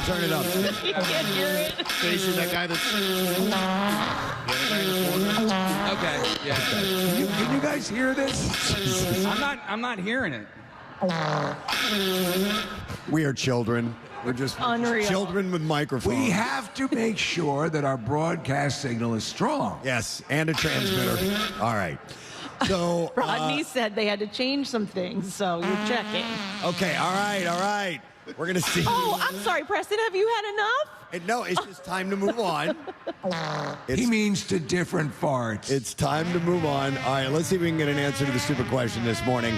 turn it up. You can't hear it. Facing that guy that's... Okay. Yeah. Can you guys hear this? I'm not hearing it. We are children. We're just Unreal. children with microphones. We have to make sure that our broadcast signal is strong. Yes, and a transmitter. All right. So Rodney said they had to change some things, so you're checking. Okay, all right. We're going to see. Oh, I'm sorry, Preston. Have you had enough? No, it's just time to move on. He means to different farts. It's time to move on. All right, let's see if we can get an answer to the stupid question this morning.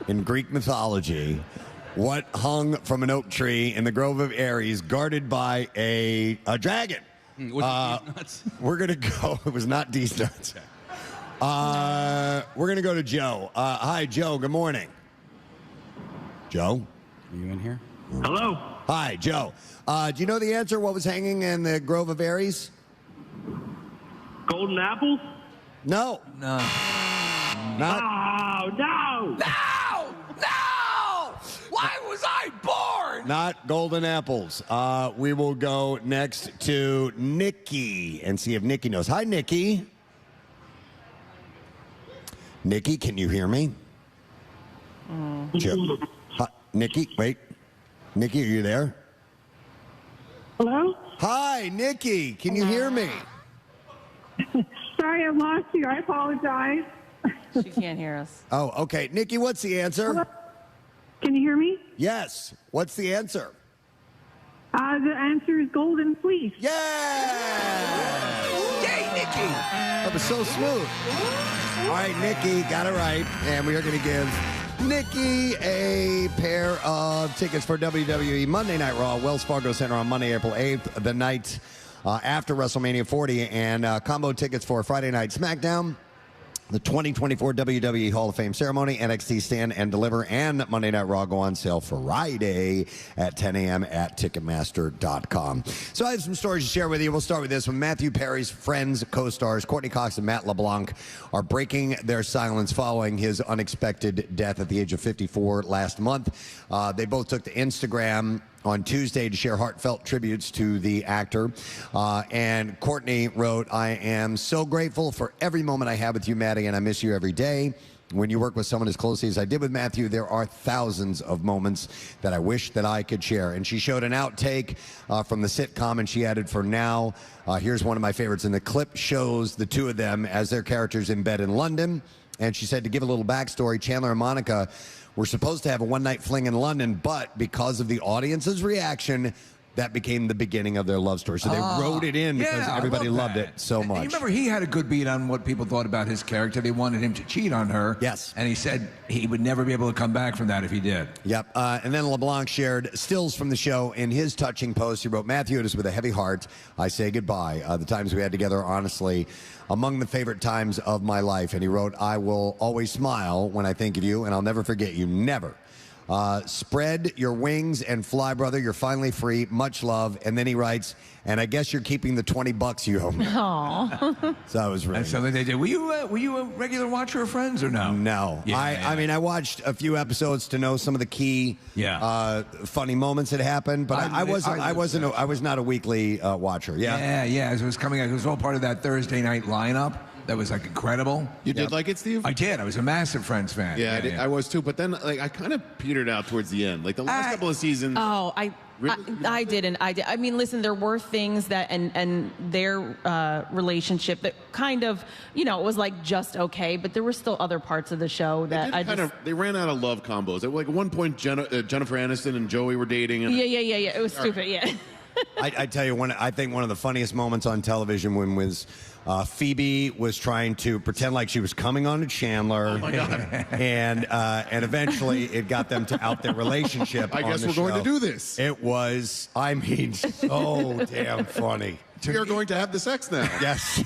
In Greek mythology, what hung from an oak tree in the Grove of Ares, guarded by a dragon? We're gonna go. It was not these nuts. We're gonna go to Joe. Hi, Joe. Good morning. Joe, Are you in here? Hello. hi, Joe. Do you know the answer? What was hanging in the Grove of Ares? Golden apples? No. No. Not. Oh, no! No! Why was I born? Not golden apples. We will go next to Nikki and see if Nikki knows. Hi, Nikki. Nikki, can you hear me? Hi, Nikki, wait. Nikki, are you there? Hello? Hi, Nikki. Can you hear me? Sorry, I lost you. I apologize. She can't hear us. Oh, okay. Nikki, what's the answer? Can you hear me? Yes. What's the answer? The answer is golden fleece. Yeah! Yay, Nikki! That was so smooth. All right, Nikki, got it right. And we are going to give Nikki a pair of tickets for WWE Monday Night Raw, Wells Fargo Center on Monday, April 8th, the night after WrestleMania 40, and combo tickets for Friday Night SmackDown, the 2024 WWE Hall of Fame ceremony, NXT Stand and Deliver, and Monday Night Raw go on sale Friday at 10 a.m. at Ticketmaster.com. So I have some stories to share with you. We'll start with this one. Matthew Perry's friends, co-stars, Courtney Cox and Matt LeBlanc, are breaking their silence following his unexpected death at the age of 54 last month. They both took to Instagram on Tuesday to share heartfelt tributes to the actor. And Courtney wrote, "I am so grateful for every moment I have with you, Maddie, and I miss you every day. When you work with someone as closely as I did with Matthew, there are thousands of moments that I wish that I could share." And she showed an outtake from the sitcom, and she added, "For now, here's one of my favorites." And the clip shows the two of them as their characters in bed in London. And she said, to give a little backstory, Chandler and Monica were supposed to have a one-night fling in London, but because of the audience's reaction, that became the beginning of their love story. So they wrote it in because everybody loved it so much. And you remember he had a good beat on what people thought about his character. They wanted him to cheat on her. Yes. And he said he would never be able to come back from that if he did. Yep. And then LeBlanc shared stills from the show in his touching post. He wrote, "Matthew, it is with a heavy heart I say goodbye. The times we had together are honestly among the favorite times of my life." And he wrote, "I will always smile when I think of you, and I'll never forget you. Never. Spread your wings and fly, brother. You're finally free. Much love." And then he writes, "And I guess you're keeping the $20 you owe me." Aww. So that was really And so they did. Were you a regular watcher of Friends or no? No. I mean, I watched a few episodes to know some of the key funny moments that happened, but I was not a weekly watcher. Yeah. As it was coming out, it was all part of that Thursday night lineup. That was like incredible. You did like it, Steve? I did. I was a massive Friends fan. Yeah, I was too. But then, I kind of petered out towards the end. Like the last couple of seasons. Oh, Really? I didn't. I mean, listen, there were things that and their relationship that kind of, it was like just okay, but there were still other parts of the show that they ran out of love combos. Like at one point, Jennifer Aniston and Joey were dating. And, yeah. It was stupid. Yeah. I tell you, I think one of the funniest moments on television was Phoebe was trying to pretend like she was coming on to Chandler. Oh my God. And eventually it got them to out their relationship. I guess we're going to do this. It was, so damn funny. We are going to have the sex now. Yes.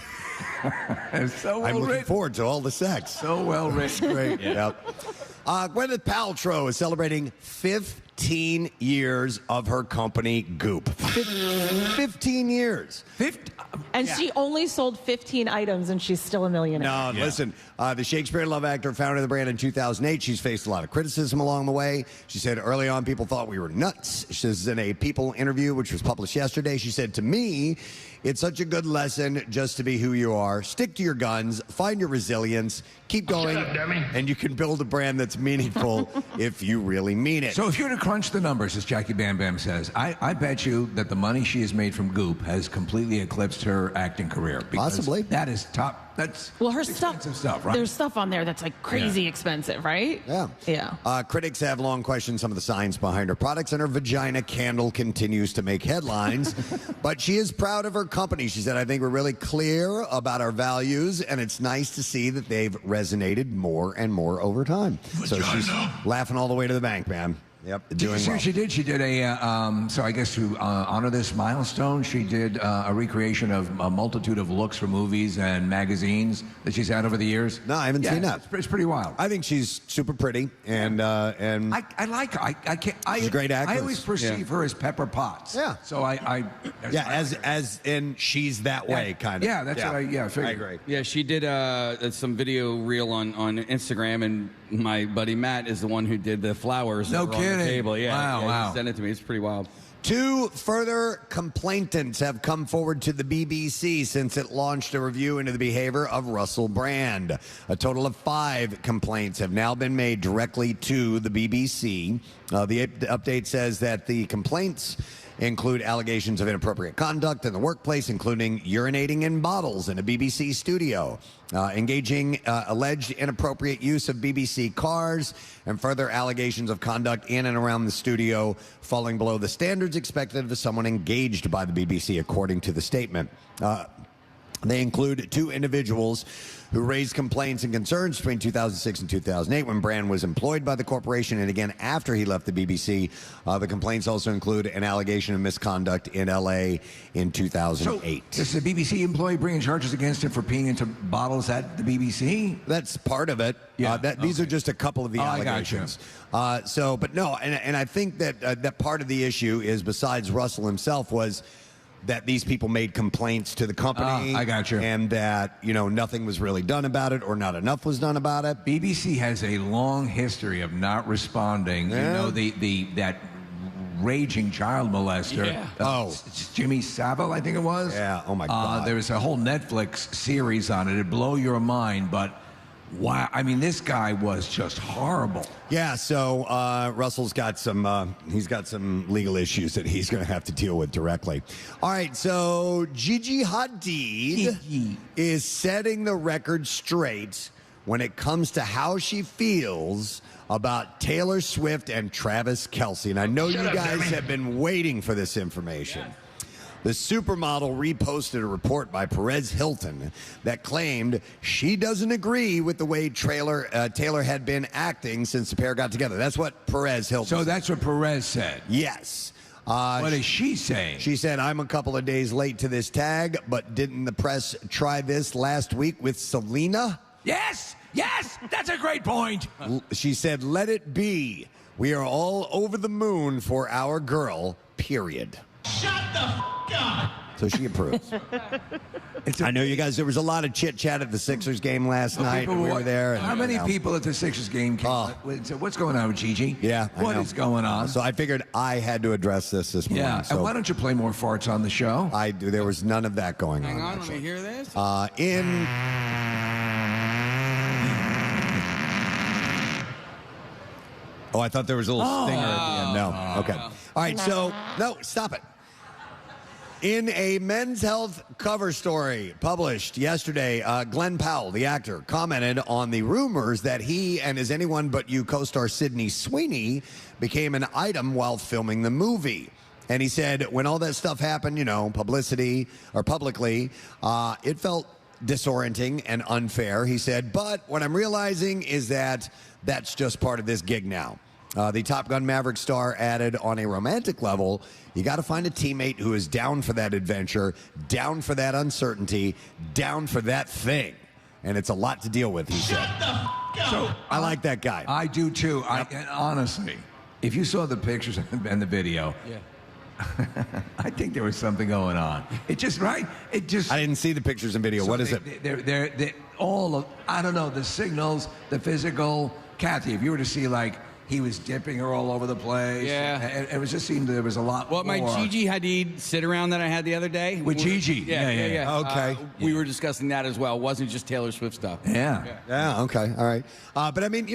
So well I'm looking written. forward to all the sex. So well written. Great. Yep. Gwyneth Paltrow is celebrating 50 15 years of her company, Goop. 15 years. And she only sold 15 items, and she's still a millionaire. No, listen, the Shakespeare in Love actor founded the brand in 2008. She's faced a lot of criticism along the way. She said early on people thought we were nuts. She says in a People interview, which was published yesterday, she said, to me, it's such a good lesson just to be who you are. Stick to your guns, find your resilience, keep going, and you can build a brand that's meaningful if you really mean it. So if you were to crunch the numbers, as Jackie Bam Bam says, I bet you that the money she has made from Goop has completely eclipsed her acting career. Possibly. That is top. That's Well, her expensive stuff, right? There's stuff on there that's like crazy expensive, right? Yeah. Yeah. Critics have long questioned some of the science behind her products, and her vagina candle continues to make headlines. But she is proud of her company. She said, I think we're really clear about our values, and it's nice to see that they've resonated more and more over time. So she's laughing all the way to the bank, man. Yep, Did you see what she did? She did so I guess to honor this milestone, she did a recreation of a multitude of looks from movies and magazines that she's had over the years. No, I haven't seen that. It's pretty wild. I think she's super pretty, and I like her. I can't. She's a great actress. I always perceive her as Pepper Potts. Yeah. So as in she's that way, kind of. Yeah, that's what I figured. I agree. Yeah, she did some video reel on Instagram, and my buddy Matt is the one who did the flowers. No that were on kidding. the table. Yeah, Wow. He sent it to me. It's pretty wild. 2 further complainants have come forward to the BBC since it launched a review into the behavior of Russell Brand. A total of 5 complaints have now been made directly to the BBC. The update says that the complaints include allegations of inappropriate conduct in the workplace, including urinating in bottles in a BBC studio, engaging alleged inappropriate use of BBC cars, and further allegations of conduct in and around the studio falling below the standards expected of someone engaged by the BBC, according to the statement. They include 2 individuals who raised complaints and concerns between 2006 and 2008 when Brand was employed by the corporation, and again after he left the BBC. The complaints also include an allegation of misconduct in L.A. in 2008. So, does the BBC employee bringing charges against him for peeing into bottles at the BBC? That's part of it. Yeah. These are just a couple of the allegations. But no, and I think that that part of the issue is, besides Russell himself, was that these people made complaints to the company. I got you. And that, nothing was really done about it, or not enough was done about it. BBC has a long history of not responding. Yeah. That raging child molester. Yeah. Jimmy Savile, I think it was. Yeah. Oh my God. There was a whole Netflix series on it. It'd blow your mind, but wow, I mean, this guy was just horrible. Yeah, so Russell's got some legal issues that he's going to have to deal with directly. All right, so Gigi Hadid is setting the record straight when it comes to how she feels about Taylor Swift and Travis Kelce. And I know you guys have been waiting for this information. Yeah. The supermodel reposted a report by Perez Hilton that claimed she doesn't agree with the way Taylor had been acting since the pair got together. That's what Perez Hilton said. So that's what Perez said? Yes. What is she saying? She said, I'm a couple of days late to this tag, but didn't the press try this last week with Selena? Yes, that's a great point. She said, let it be. We are all over the moon for our girl, period. Shut the f*** up! So she approves. I know you guys, there was a lot of chit-chat at the Sixers game last night. We were there. How many people at the Sixers game came and said, what's going on with Gigi? Yeah, What is going on? So I figured I had to address this morning. Yeah, so and why don't you play more farts on the show? I do. There was none of that going on. Hang on, actually. let me hear this. Oh, I thought there was a little stinger at the end. No. Okay. All right, so, no, stop it. In a Men's Health cover story published yesterday, Glenn Powell, the actor, commented on the rumors that he and his Anyone But You co-star Sydney Sweeney became an item while filming the movie. And he said, when all that stuff happened, publicly, it felt disorienting and unfair. He said, but what I'm realizing is that that's just part of this gig now. The Top Gun Maverick star added, on a romantic level, you got to find a teammate who is down for that adventure, down for that uncertainty, down for that thing. And it's a lot to deal with, he said. Shut the f*** up! So I like that guy. I do too. And honestly, if you saw the pictures and the video, I think there was something going on. It just right. It just. I didn't see the pictures and video. What is it? They're all of, I don't know, the signals, the physical. Kathy, if you were to see like he was dipping her all over the place. Yeah. And it was just seemed there was a lot more. My Gigi Hadid sit-around that I had the other day. With Gigi. Yeah. Okay. We were discussing that as well. It wasn't just Taylor Swift stuff. Yeah, okay, all right. But I mean,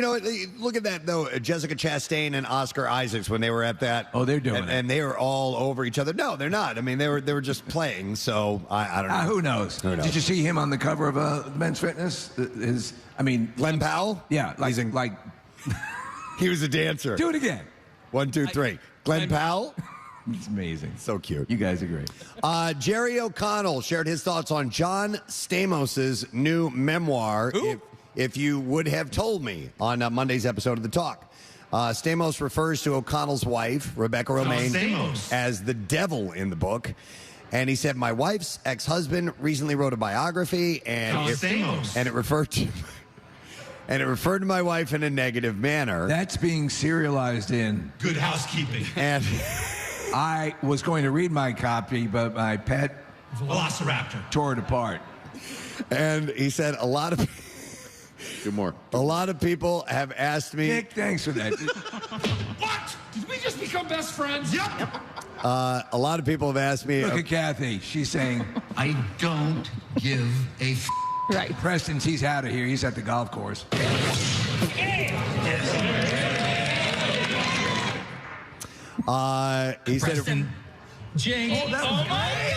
look at that, though. Jessica Chastain and Oscar Isaacs, when they were at that. Oh, they're doing it. And they were all over each other. No, they're not. I mean, they were just playing, so I don't know. Who knows? Did you see him on the cover of Men's Fitness? Glenn Powell? Yeah, He was a dancer. Do it again. 1, 2, 3. Glenn Powell? It's amazing. So cute. You guys are great. Jerry O'Connell shared his thoughts on John Stamos' new memoir, If You Would Have Told Me, on Monday's episode of The Talk. Stamos refers to O'Connell's wife, Rebecca Romaine, as the devil in the book. And he said, my wife's ex-husband recently wrote a biography, and it referred to... And it referred to my wife in a negative manner. That's being serialized in Good Housekeeping. And I was going to read my copy, but my pet Velociraptor tore it apart. And he said a lot of people have asked me. Nick, thanks for that. What? Did we just become best friends? Yep. A lot of people have asked me. Look at Kathy. She's saying, I don't give a Right. Preston, he's out of here. He's at the golf course. He Preston, said. Jane. Oh my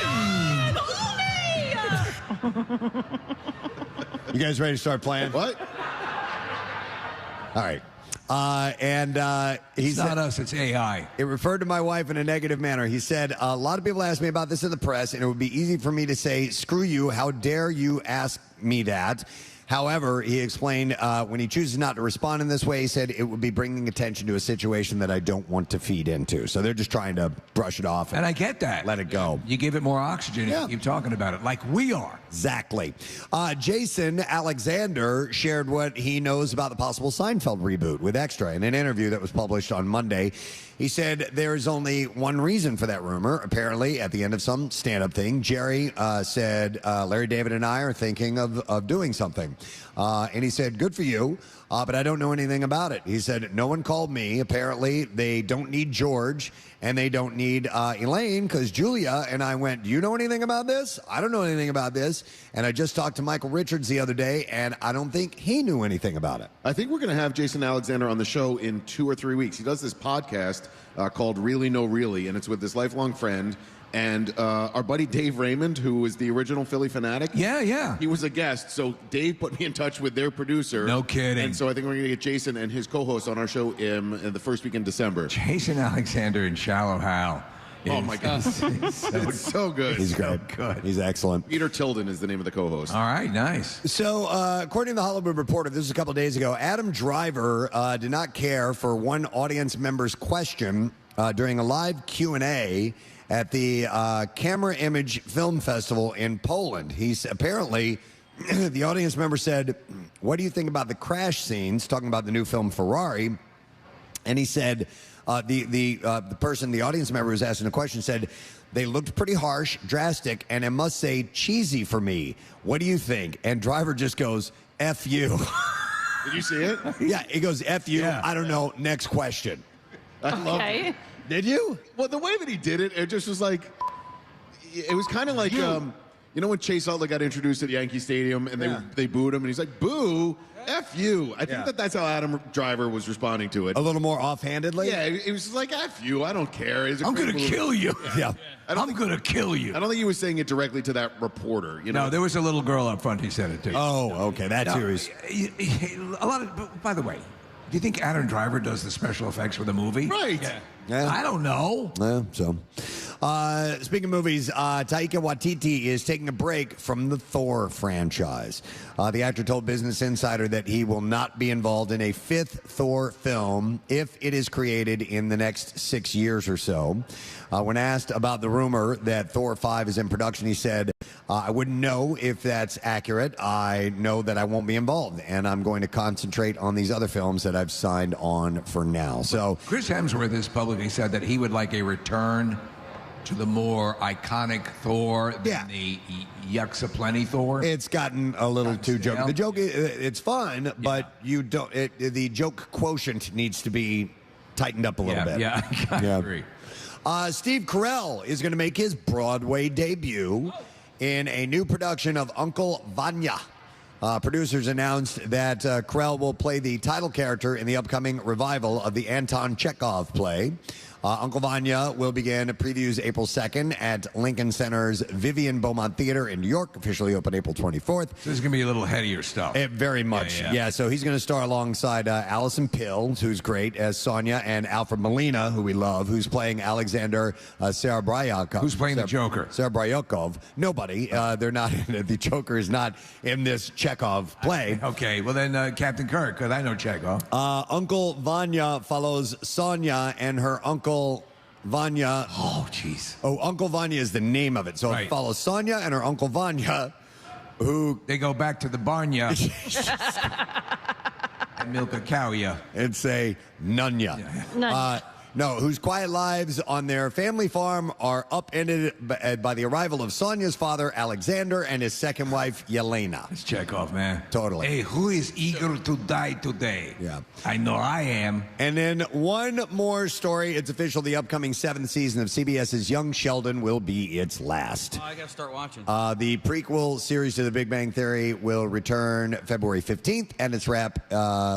God! You guys ready to start playing? What? All right. He It's said, not us, it's AI. it referred to my wife in a negative manner. He said, a lot of people ask me about this in the press, and it would be easy for me to say, screw you, how dare you ask me that? However, he explained when he chooses not to respond in this way, he said it would be bringing attention to a situation that I don't want to feed into. So they're just trying to brush it off. And I get that. Let it go. You give it more oxygen if you keep talking about it, like we are. Exactly. Jason Alexander shared what he knows about the possible Seinfeld reboot with Extra in an interview that was published on Monday. He said there's only one reason for that rumor. Apparently, at the end of some stand-up thing, Jerry said, Larry David and I are thinking of doing something. And he said, good for you, but I don't know anything about it. He said, no one called me. Apparently, they don't need George, and they don't need Elaine, because Julia and I went, do you know anything about this? I don't know anything about this. And I just talked to Michael Richards the other day, and I don't think he knew anything about it. I think we're going to have Jason Alexander on the show in 2 or 3 weeks. He does this podcast called Really No Really, and it's with this lifelong friend. And our buddy Dave Raymond, who was the original Philly Fanatic. Yeah. He was a guest. So Dave put me in touch with their producer. No kidding. And so I think we're going to get Jason and his co-host on our show in the first week in December. Jason Alexander and Shallow Hal. Oh, my God. It's so good. He's great. good. He's excellent. Peter Tilden is the name of the co-host. All right, nice. So, according to the Hollywood Reporter, this was a couple days ago, Adam Driver did not care for one audience member's question during a live Q&A at the Camera Image Film Festival in Poland. He's apparently, the audience member said, what do you think about the crash scenes, talking about the new film Ferrari? And he said, the person, the audience member who was asking the question said, they looked pretty harsh, drastic, and I must say cheesy for me. What do you think? And Driver just goes, F you. Did you see it? Yeah, he goes, F you. Yeah. I don't know. Next question. I love it. Okay. Did you? Well, the way that he did it, it just was like, it was kind of like, you know when Chase Utley got introduced at Yankee Stadium and they booed him and he's like, boo, F you. I think that's how Adam Driver was responding to it. A little more offhandedly? Yeah, it was like, F you, I don't care. I'm going to kill you. Yeah. I'm going to kill you. I don't think he was saying it directly to that reporter. You know? No, there was a little girl up front. He said it to. Oh, okay. That's who he's... A lot of. By the way, do you think Adam Driver does the special effects for the movie? Right. Yeah. I don't know. Yeah, so. Speaking of movies, Taika Waititi is taking a break from the Thor franchise. The actor told Business Insider that he will not be involved in a fifth Thor film if it is created in the next 6 years or so. When asked about the rumor that Thor 5 is in production, he said, I wouldn't know if that's accurate. I know that I won't be involved, and I'm going to concentrate on these other films that I've signed on for now. So Chris Hemsworth has publicly said that he would like a return to the more iconic Thor than the Yucks-a-Plenty Thor. It's gotten a little too jokey. The joke, it's fun, but you don't. The joke quotient needs to be tightened up a little bit. Yeah, I agree. Steve Carell is going to make his Broadway debut in a new production of Uncle Vanya. Producers announced that Carell will play the title character in the upcoming revival of the Anton Chekhov play. Uncle Vanya will begin previews April 2nd at Lincoln Center's Vivian Beaumont Theater in New York, officially open April 24th. So this is going to be a little headier stuff. Very much. Yeah, so he's going to star alongside Allison Pill, who's great as Sonia, and Alfred Molina, who we love, who's playing Alexander Serebryakov. Who's playing the Joker? Serebryakov. Nobody. They're not. The Joker is not in this Chekhov play. Okay, well then Captain Kirk, because I know Chekhov. Uncle Vanya follows Sonia and her uncle Vanya. Oh, jeez. Oh, Uncle Vanya is the name of it. So it follows Sonia and her Uncle Vanya, who... They go back to the barnya and milk a cow, and say, Nunya. No, whose quiet lives on their family farm are upended by the arrival of Sonia's father, Alexander, and his second wife, Yelena. It's Chekhov, man. Totally. Hey, who is eager to die today? Yeah. I know I am. And then one more story. It's official. The upcoming 7th season of CBS's Young Sheldon will be its last. Oh, I got to start watching. The prequel series to The Big Bang Theory will return February 15th, and its wrap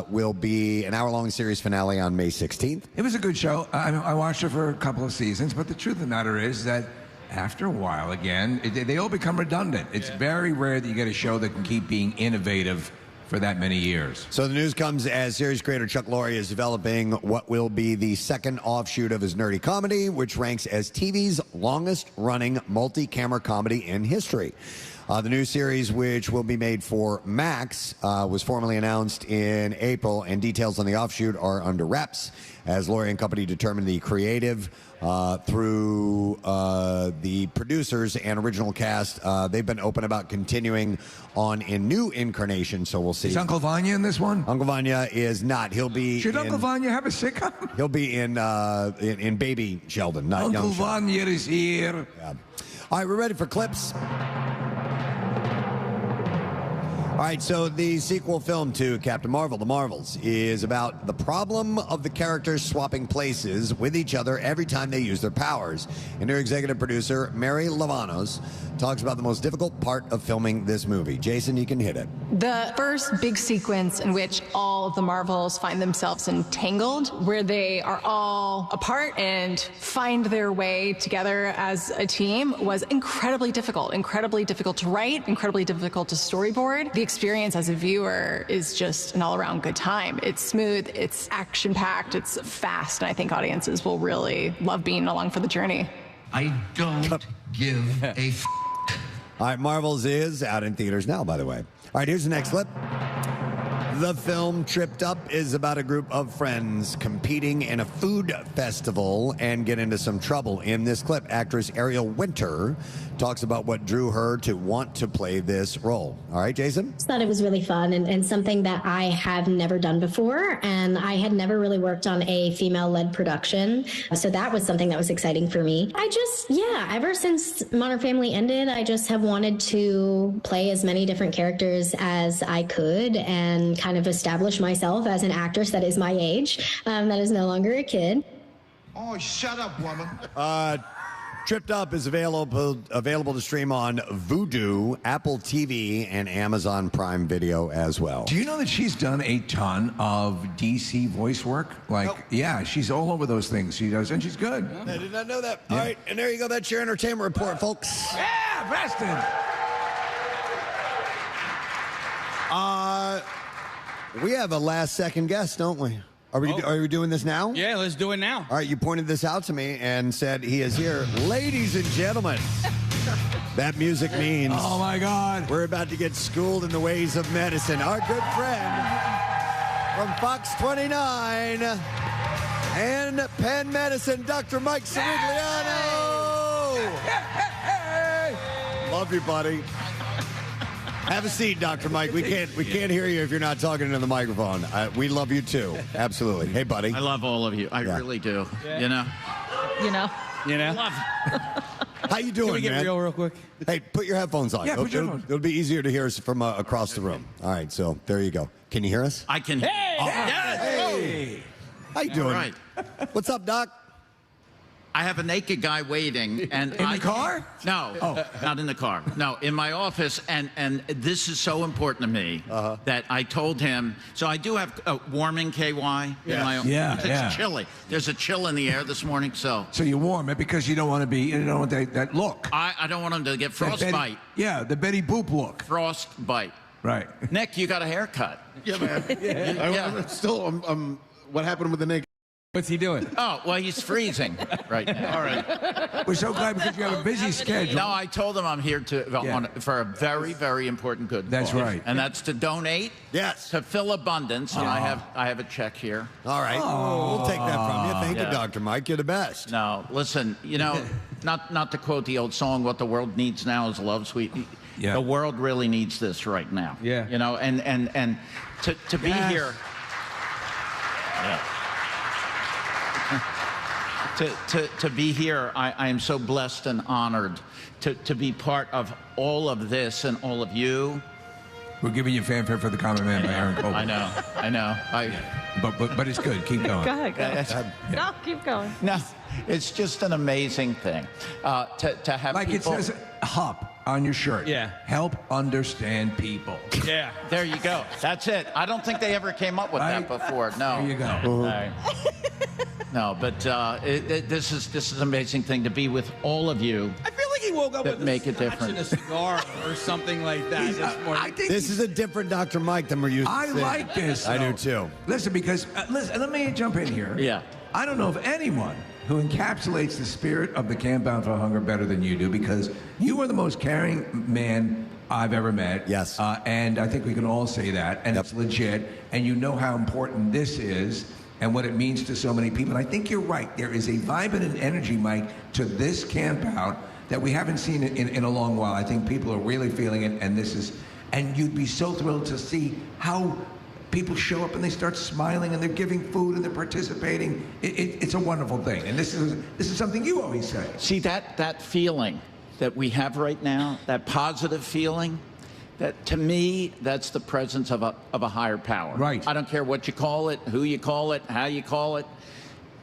will be an hour-long series finale on May 16th. It was a good show. I watched it for a couple of seasons, but the truth of the matter is that after a while, again, they all become redundant. It's very rare that you get a show that can keep being innovative for that many years. So the news comes as series creator Chuck Lorre is developing what will be the second offshoot of his nerdy comedy, which ranks as TV's longest-running multi-camera comedy in history. The new series, which will be made for Max, was formally announced in April, and details on the offshoot are under wraps. As Lorre and company determine the creative through the producers and original cast, they've been open about continuing on in new incarnations, so we'll see. Is Uncle Vanya in this one? Uncle Vanya is not. He'll be. Should Uncle Vanya have a sitcom? He'll be in Baby Sheldon, not Uncle Young Sheldon. Vanya is here. Yeah. All right, we're ready for clips. All right, so the sequel film to Captain Marvel, The Marvels, is about the problem of the characters swapping places with each other every time they use their powers. And their executive producer, Mary Lavanos, talks about the most difficult part of filming this movie. Jason, you can hit it. The first big sequence in which all of the Marvels find themselves entangled, where they are all apart and find their way together as a team, was incredibly difficult to write, incredibly difficult to storyboard. The experience as a viewer is just an all-around good time. It's smooth, it's action-packed, it's fast, and I think audiences will really love being along for the journey. I don't give a All right, Marvels is out in theaters now, by the way. All right, here's the next clip. The film Tripped Up is about a group of friends competing in a food festival and get into some trouble. In this clip, actress Ariel Winter talks about what drew her to want to play this role. All right, Jason? I thought it was really fun and something that I have never done before, and I had never really worked on a female-led production, so that was something that was exciting for me. Ever since Modern Family ended, I just have wanted to play as many different characters as I could and kind of establish myself as an actress that is my age, that is no longer a kid. Oh, shut up, woman. Tripped Up is available to stream on Vudu, Apple TV, and Amazon Prime Video as well. Do you know that she's done a ton of DC voice work? Yeah, she's all over those things she does, and she's good. I did not know that. Yeah. All right, and there you go. That's your entertainment report, folks. Yeah, Preston. We have a last-second guest, don't we? Are we doing this now? Yeah, let's do it now. All right, you pointed this out to me and said he is here. Ladies and gentlemen, that music means... Oh, my God. We're about to get schooled in the ways of medicine. Our good friend from Fox 29 and Penn Medicine, Dr. Mike Sirigliano. Love you, buddy. Have a seat, Dr. Mike. We can't hear you if you're not talking into the microphone. We love you too. Absolutely. Hey, buddy. I love all of you. I really do. Yeah. You know. Love. How you doing, Can we get man? real quick? Hey, put your headphones on. Yeah, put your headphones. It'll be easier to hear us from across the room. All right, so there you go. Can you hear us? I can. Hey! Hey! How you doing? All right. What's up, Doc? I have a naked guy waiting, and In the car? No, not in the car. No, in my office, and this is so important to me that I told him. So I do have warming KY in my office. Yeah. It's chilly. There's a chill in the air this morning, so you warm it because you don't want to be, you don't want that look. I don't want him to get frostbite. Yeah, the Betty Boop look. Frostbite. Right. Nick, you got a haircut. Yeah, man. I'm what happened with the naked? What's he doing? Oh, well, he's freezing right now. All right. We're so glad because you have a busy schedule. No, I told him I'm here for a very, very important good That's cause. right. And that's to donate to Phil Abundance. And I have a check here. All right. We'll take that from you. Thank you, Dr. Mike. You're the best. No, listen, not to quote the old song, what the world needs now is love, sweet. Yeah. The world really needs this right now. Yeah. And to be here. Yeah. To be here, I am so blessed and honored to be part of all of this and all of you. We're giving you fanfare for the Common Man by Aaron Cole. I know. But it's good. Keep going. Go ahead. No, keep going. No, it's just an amazing thing to have like people. it says HUP on your shirt. Yeah. Help understand people. Yeah. There you go. That's it. I don't think they ever came up with that before. No. There you go. Right. No, but this is an amazing thing to be with all of you. I feel like he woke up That with make a it different. and a cigar or something like that this morning. I think This is a different Dr. Mike than we're used to I seeing. like this. I do though. too. Listen, because listen, let me jump in here. Yeah. I don't know of anyone who encapsulates the spirit of the Camp Out for Hunger better than you do, because you are the most caring man I've ever met. Yes. And I think we can all say that, and it's legit, and you know how important this is and what it means to so many people. And I think you're right. There is a vibe and an energy, Mike, to this Camp Out that we haven't seen in a long while. I think people are really feeling it, and you'd be so thrilled to see how people show up and they start smiling and they're giving food and they're participating. It's a wonderful thing, and this is something you always say. See that feeling that we have right now, that positive feeling, that to me, that's the presence of a higher power. Right. I don't care what you call it, who you call it, how you call it,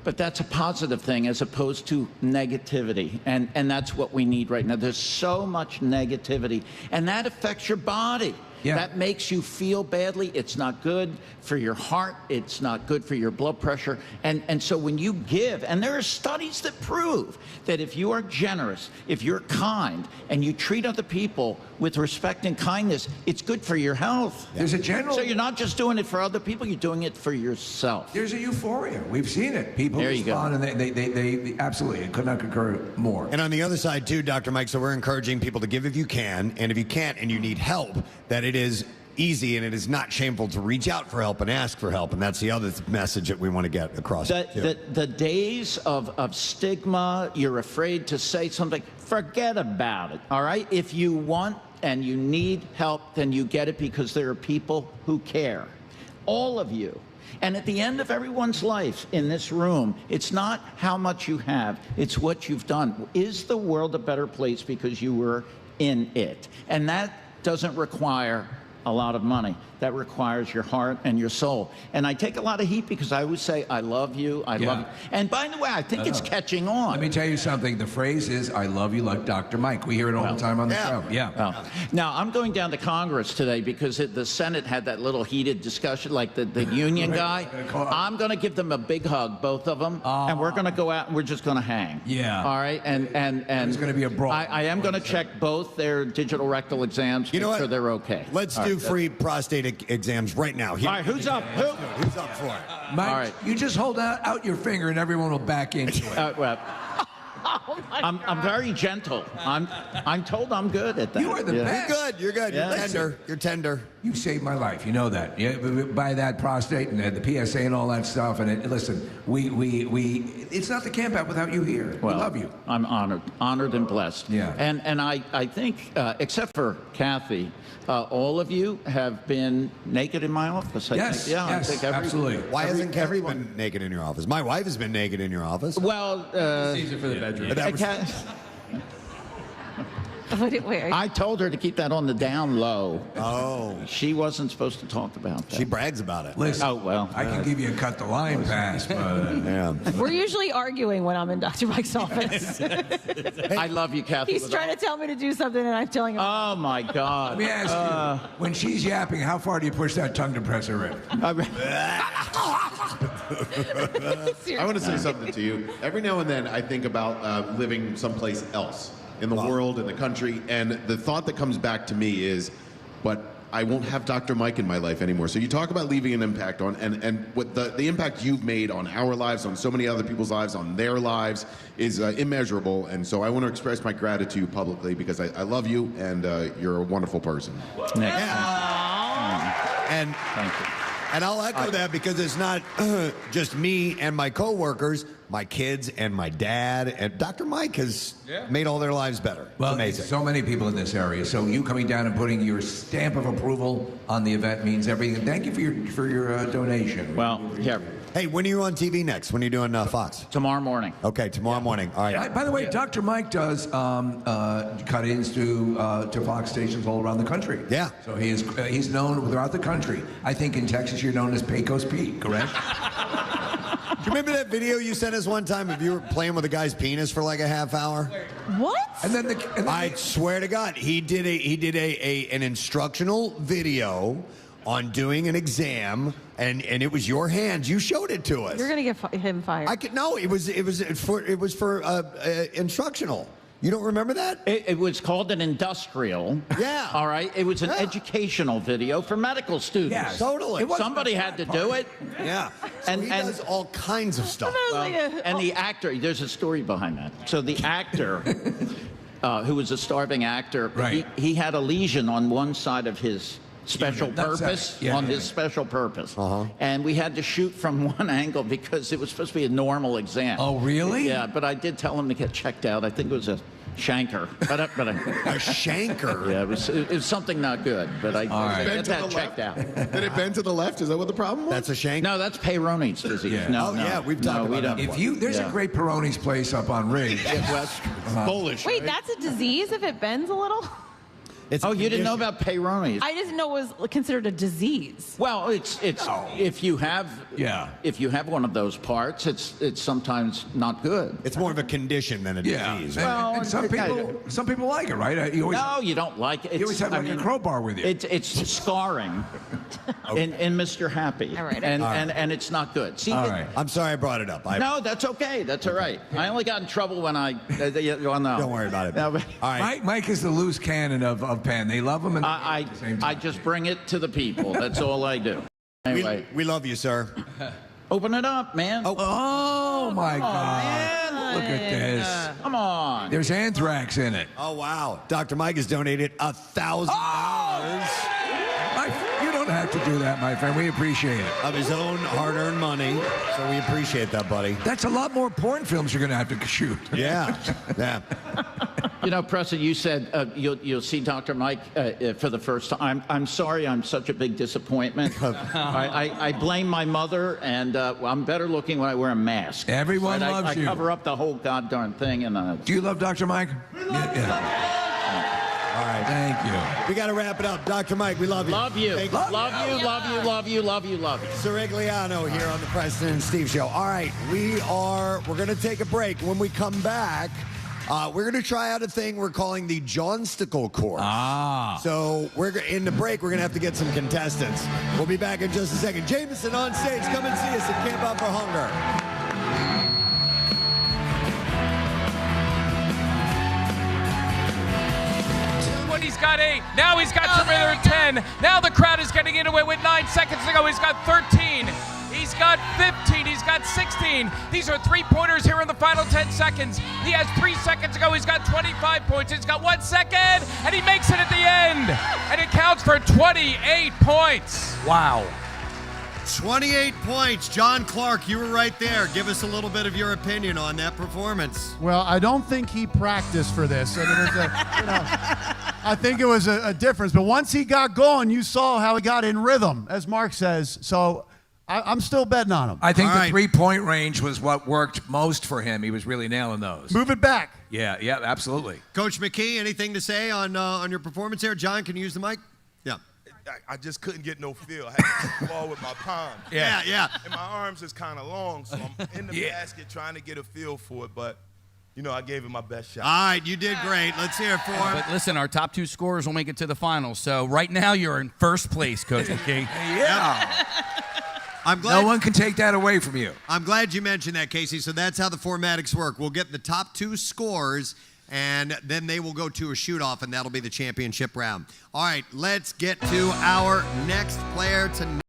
but that's a positive thing as opposed to negativity, and that's what we need right now. There's so much negativity, and that affects your body. Yeah. That makes you feel badly. It's not good for your heart. It's not good for your blood pressure. And so when you give, and there are studies that prove that if you are generous, if you're kind, and you treat other people with respect and kindness, it's good for your health. There's a general... So you're not just doing it for other people, you're doing it for yourself. There's a euphoria. We've seen it. People There you go. respond, and they absolutely, it could not concur more. And on the other side, too, Dr. Mike, so we're encouraging people to give if you can, and if you can't and you need help, that it is easy and it is not shameful to reach out for help and ask for help. And that's the other message that we want to get across. The days of stigma, you're afraid to say something, forget about it, all right? If you want and you need help, then you get it because there are people who care. All of you. And at the end of everyone's life in this room, it's not how much you have, it's what you've done. Is the world a better place because you were in it? And that doesn't require a lot of money. That requires your heart and your soul. And I take a lot of heat because I always say, I love you, I love you. And by the way, I think it's catching on. Let me tell you something. The phrase is, I love you like Dr. Mike. We hear it all the time on the show. Yeah. Well, now, I'm going down to Congress today because the Senate had that little heated discussion, like the union guy. I'm going to give them a big hug, both of them, and we're going to go out and we're just going to hang. Yeah. All right? And there's going to be a brawl. I am going to check both their digital rectal exams, make sure they're okay. Let's do free prostate exams right now. Here. All right, who's up? Who's up for it? Mike, all right. you just hold out your finger and everyone will back into it. Well, I'm very gentle. I'm told I'm good at that. You are the best. You're good. Yeah. You're tender. You're tender. You saved my life. You know that. Yeah, by that prostate and the PSA and all that stuff. And listen, we it's not the camp out without you here. Well, we love you. I'm honored and blessed. Yeah. And I think, except for Kathy, all of you have been naked in my office. I Yes, think. Yeah, yes, I think absolutely. Why hasn't Kathy been naked in your office? My wife has been naked in your office. Well, Easier for the bedroom. But that was- Wait, I told her to keep that on the down low. Oh. She wasn't supposed to talk about that. She brags about it. Listen, Oh, well. I can give you a cut the line pass, but Yeah. we're usually arguing when I'm in Dr. Mike's office. I love you, Kathy. He's trying to tell me to do something, and I'm telling him. Oh, my God. let me ask you, when she's yapping, how far do you push that tongue depressor in? I want to say something to you. Every now and then, I think about living someplace else in the world, in the country, and the thought that comes back to me is, but I won't have Dr. Mike in my life anymore. So you talk about leaving an impact on, and what the impact you've made on our lives, on so many other people's lives, on their lives, is immeasurable. And so I want to express my gratitude publicly because I love you, and you're a wonderful person. Nick, And thank you. And I'll echo that because it's not just me and my coworkers, my kids and my dad. And Dr. Mike has made all their lives better. Well, It's amazing. so many people in this area. So you coming down and putting your stamp of approval on the event means everything. Thank you for your donation. Well, here. Hey, when are you on TV next? When are you doing Fox? Tomorrow morning. Okay, tomorrow morning. All right. By the way, Dr. Mike does cut-ins to Fox stations all around the country. Yeah. So he's known throughout the country. I think in Texas you're known as Pecos Pete, correct? Do you remember that video you sent us one time of you were playing with a guy's penis for like a half hour? What? And then I swear to God, he did an instructional video on doing an exam, and it was your hands. You showed it to us. You're gonna get him fired. No, it was for instructional. You don't remember that? It was called an industrial. Yeah. All right. It was an educational video for medical students. Yeah, totally. Somebody had to do it. Yeah. So he does all kinds of stuff. And the actor, there's a story behind that. So the actor, who was a starving actor, Right. he had a lesion on one side of his special that's purpose, it. Yeah, on yeah. his special purpose. And we had to shoot from one angle because it was supposed to be a normal exam. Oh, really? Yeah, but I did tell him to get checked out. I think it was a shanker. A shanker? Yeah, it was something not good, but I got that checked out. Did it bend to the left? Is that what the problem was? That's a shanker? No, that's Peyronie's disease. Yeah. No, Oh, no. yeah, we've talked we about don't. that. There's a great Peroni's place up on Ridge. Polish. Wait, right? that's a disease if it bends a little? It's Oh, you didn't know about Peyronie's? I didn't know it was considered a disease. Well, it's if you have one of those parts, it's sometimes not good. It's more of a condition than a Yeah. disease. Well, And some people like it, right? You always, No, you don't like it. you always have like a crowbar with you. It's scarring in Mr. Happy. All right. And it's not good. See, All right. I'm sorry I brought it up. No, that's okay. That's all right. I only got in trouble when I. Well, no. Don't worry about it. No, but All right. Mike is the loose cannon of Penn. They love him. And I just bring it to the people. That's all I do. Anyway, We love you, sir. open it up, man. Oh my God! man. Look at this. Come on. There's anthrax in it. Oh, wow. Dr. Mike has donated $1,000 Mike, you don't have to do that, my friend. We appreciate it. of his own hard-earned money. So we appreciate that, buddy. That's a lot more porn films you're going to have to shoot. Yeah. Yeah. You know, Preston, you said you'll see Dr. Mike for the first time. I'm sorry I'm such a big disappointment. I blame my mother, and I'm better looking when I wear a mask. Everyone loves I you. cover up the whole goddamn thing. And Do you love Dr. Mike? Yeah. All right. Thank you. We got to wrap it up. Dr. Mike, we love you. love you. Thank Love you, love you, love you, love you, love you. Sirigliano here on the Preston and Steve Show. All right, we're going to take a break. When we come back, we're going to try out a thing we're calling the Johnsticle course. So in the break, we're going to have to get some contestants. We'll be back in just a second. Jameson on stage. Come and see us at Camp Out for Hunger. He's got 8. Now he's got another 10. Now the crowd is getting into it with 9 seconds to go. He's got 13. He's got 15. He's got got 16. These are three-pointers here in the final 10 seconds. He has 3 seconds to go. He's got 25 points. He's got 1 second, and he makes it at the end. And it counts for 28 points. Wow. 28 points. John Clark, you were right there. Give us a little bit of your opinion on that performance. Well, I don't think he practiced for this. And it was I think it was a difference. But once he got going, you saw how he got in rhythm, as Mark says. So I'm still betting on him. I think the three-point range was what worked most for him. He was really nailing those. Move it back. Yeah, absolutely. Coach McKee, anything to say on your performance here? John, can you use the mic? Yeah. I just couldn't get no feel. I had to hit the ball with my palm. Yeah. And my arms is kind of long, so I'm in the basket trying to get a feel for it. But, I gave it my best shot. All right, you did great. Let's hear it for him. But listen, our top 2 scorers will make it to the finals. So right now you're in first place, Coach McKee. Yeah. I'm glad no one can take that away from you. I'm glad you mentioned that, Casey. So that's how the formatics work. We'll get the top 2 scores, and then they will go to a shoot-off, and that'll be the championship round. All right, let's get to our next player tonight.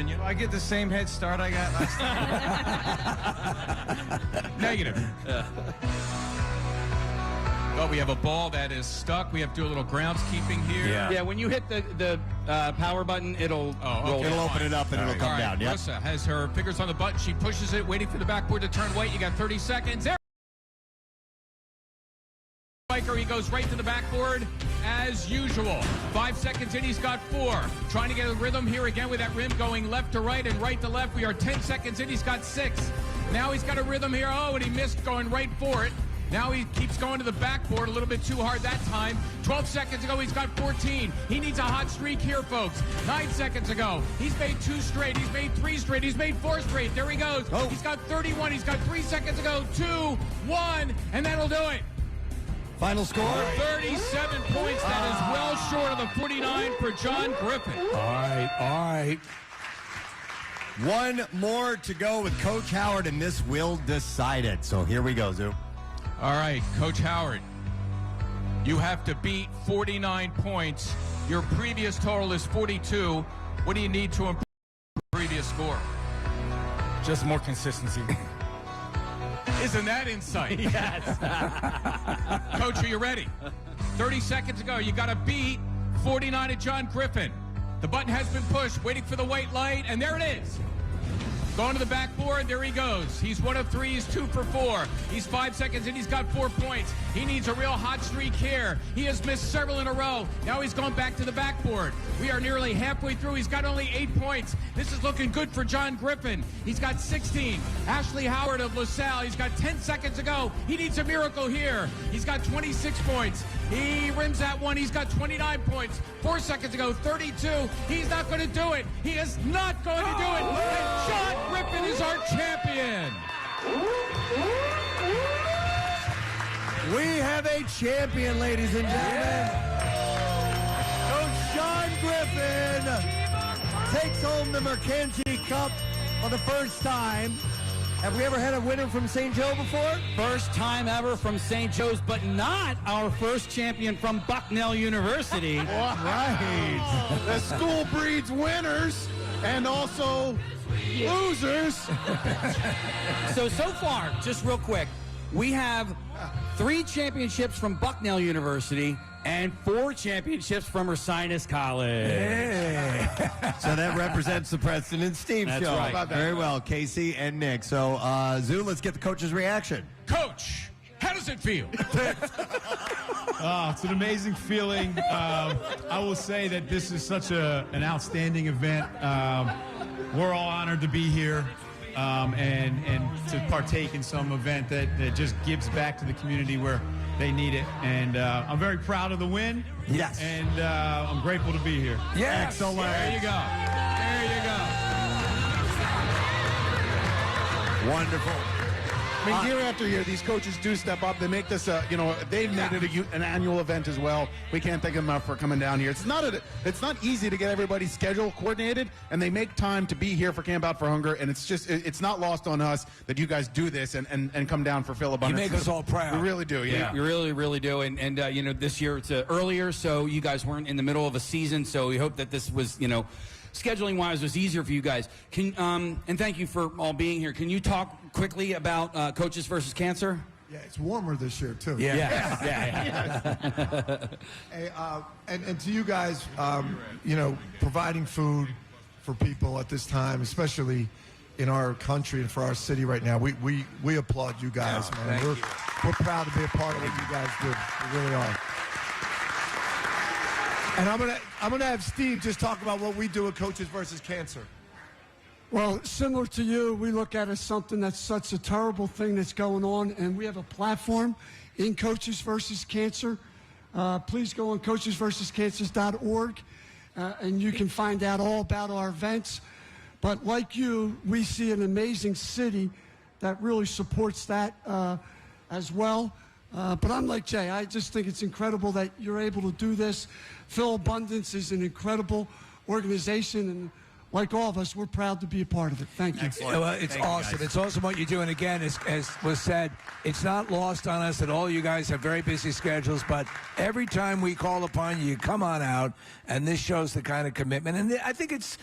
opinion. I get the same head start I got last time. Negative. Oh, we have a ball that is stuck. We have to do a little groundskeeping here. Yeah, when you hit the power button, it'll roll. It'll open it up and it'll come down. Yep. Marissa has her fingers on the button. She pushes it, waiting for the backboard to turn white. You got 30 seconds. There. Spiker, he goes right to the backboard as usual. 5 seconds in, he's got 4. Trying to get a rhythm here again with that rim going left to right and right to left. We are 10 seconds in, he's got 6. Now he's got a rhythm here. Oh, and he missed going right for it. Now he keeps going to the backboard a little bit too hard that time. 12 seconds ago, he's got 14. He needs a hot streak here, folks. 9 seconds ago, he's made 2 straight. He's made 3 straight. He's made 4 straight. There he goes. Oh. He's got 31. He's got 3 seconds ago. 2, 1, and that'll do it. Final score? 37 points. That is well short of the 49 for John Griffin. All right. One more to go with Coach Howard, and this will decide it. So here we go, Zoo. All right, Coach Howard, you have to beat 49 points. Your previous total is 42. What do you need to improve the previous score? Just more consistency. Isn't that insight? Yes. Coach, are you ready? 30 seconds ago, you got to beat 49 at John Griffin. The button has been pushed, waiting for the white light, and there it is. Going to the backboard, there he goes. He's 1 of 3, he's 2 for 4. He's 5 seconds in, he's got 4 points. He needs a real hot streak here. He has missed several in a row. Now he's going back to the backboard. We are nearly halfway through. He's got only 8 points. This is looking good for John Griffin. He's got 16. Ashley Howard of LaSalle, he's got 10 seconds to go. He needs a miracle here. He's got 26 points. He rims that one. He's got 29 points. 4 seconds to go, 32. He's not going to do it. He is not going to do it. And John Griffin is our champion. We have a champion, ladies and gentlemen. Coach John Griffin takes home the Mercanti Cup for the first time. Have we ever had a winner from St. Joe before? First time ever from St. Joe's, but not our first champion from Bucknell University. Right. The school breeds winners and also losers. So far, just real quick, we have 3 championships from Bucknell University and 4 championships from Ursinus College. Hey. So that represents the Preston and Steve That's show. right. Very well, Casey and Nick. So, Zoo, let's get the coach's reaction. Coach, how does it feel? It's an amazing feeling. I will say that this is such an outstanding event. We're all honored to be here and to partake in some event that just gives back to the community where they need it. And I'm very proud of the win. Yes. And I'm grateful to be here. Yeah. Excellent. There you go. There you go. Wonderful. I mean, year after year, these coaches do step up. They make this, they've made it an annual event as well. We can't thank them enough for coming down here. It's not easy to get everybody's schedule coordinated, and they make time to be here for Camp Out for Hunger. And it's not lost on us that you guys do this and come down for Phil Abundance. You make us all proud. We really do, yeah. We really, really do. And this year it's earlier, so you guys weren't in the middle of a season. So we hope that this was, scheduling wise was easier for you guys. And thank you for all being here. Can you talk quickly about Coaches versus Cancer? Yeah, it's warmer this year too. Yeah. Hey, and to you guys, providing food for people at this time, especially in our country and for our city right now, we applaud you guys, man. We're proud to be a part of what you guys do. We really are. And I'm gonna have Steve just talk about what we do at Coaches versus Cancer. Well, similar to you, we look at it as something that's such a terrible thing that's going on, and we have a platform in Coaches versus Cancer. Please go on coachesversuscancer.org, and you can find out all about our events. But like you, we see an amazing city that really supports that as well. But I'm like Jay. I just think it's incredible that you're able to do this. Phil Abundance is an incredible organization, and like all of us, we're proud to be a part of it. Thank you. Well, it's awesome. It's awesome what you do. And again, as was said, it's not lost on us that all you guys have very busy schedules, but every time we call upon you, you come on out, and this shows the kind of commitment. And I think it's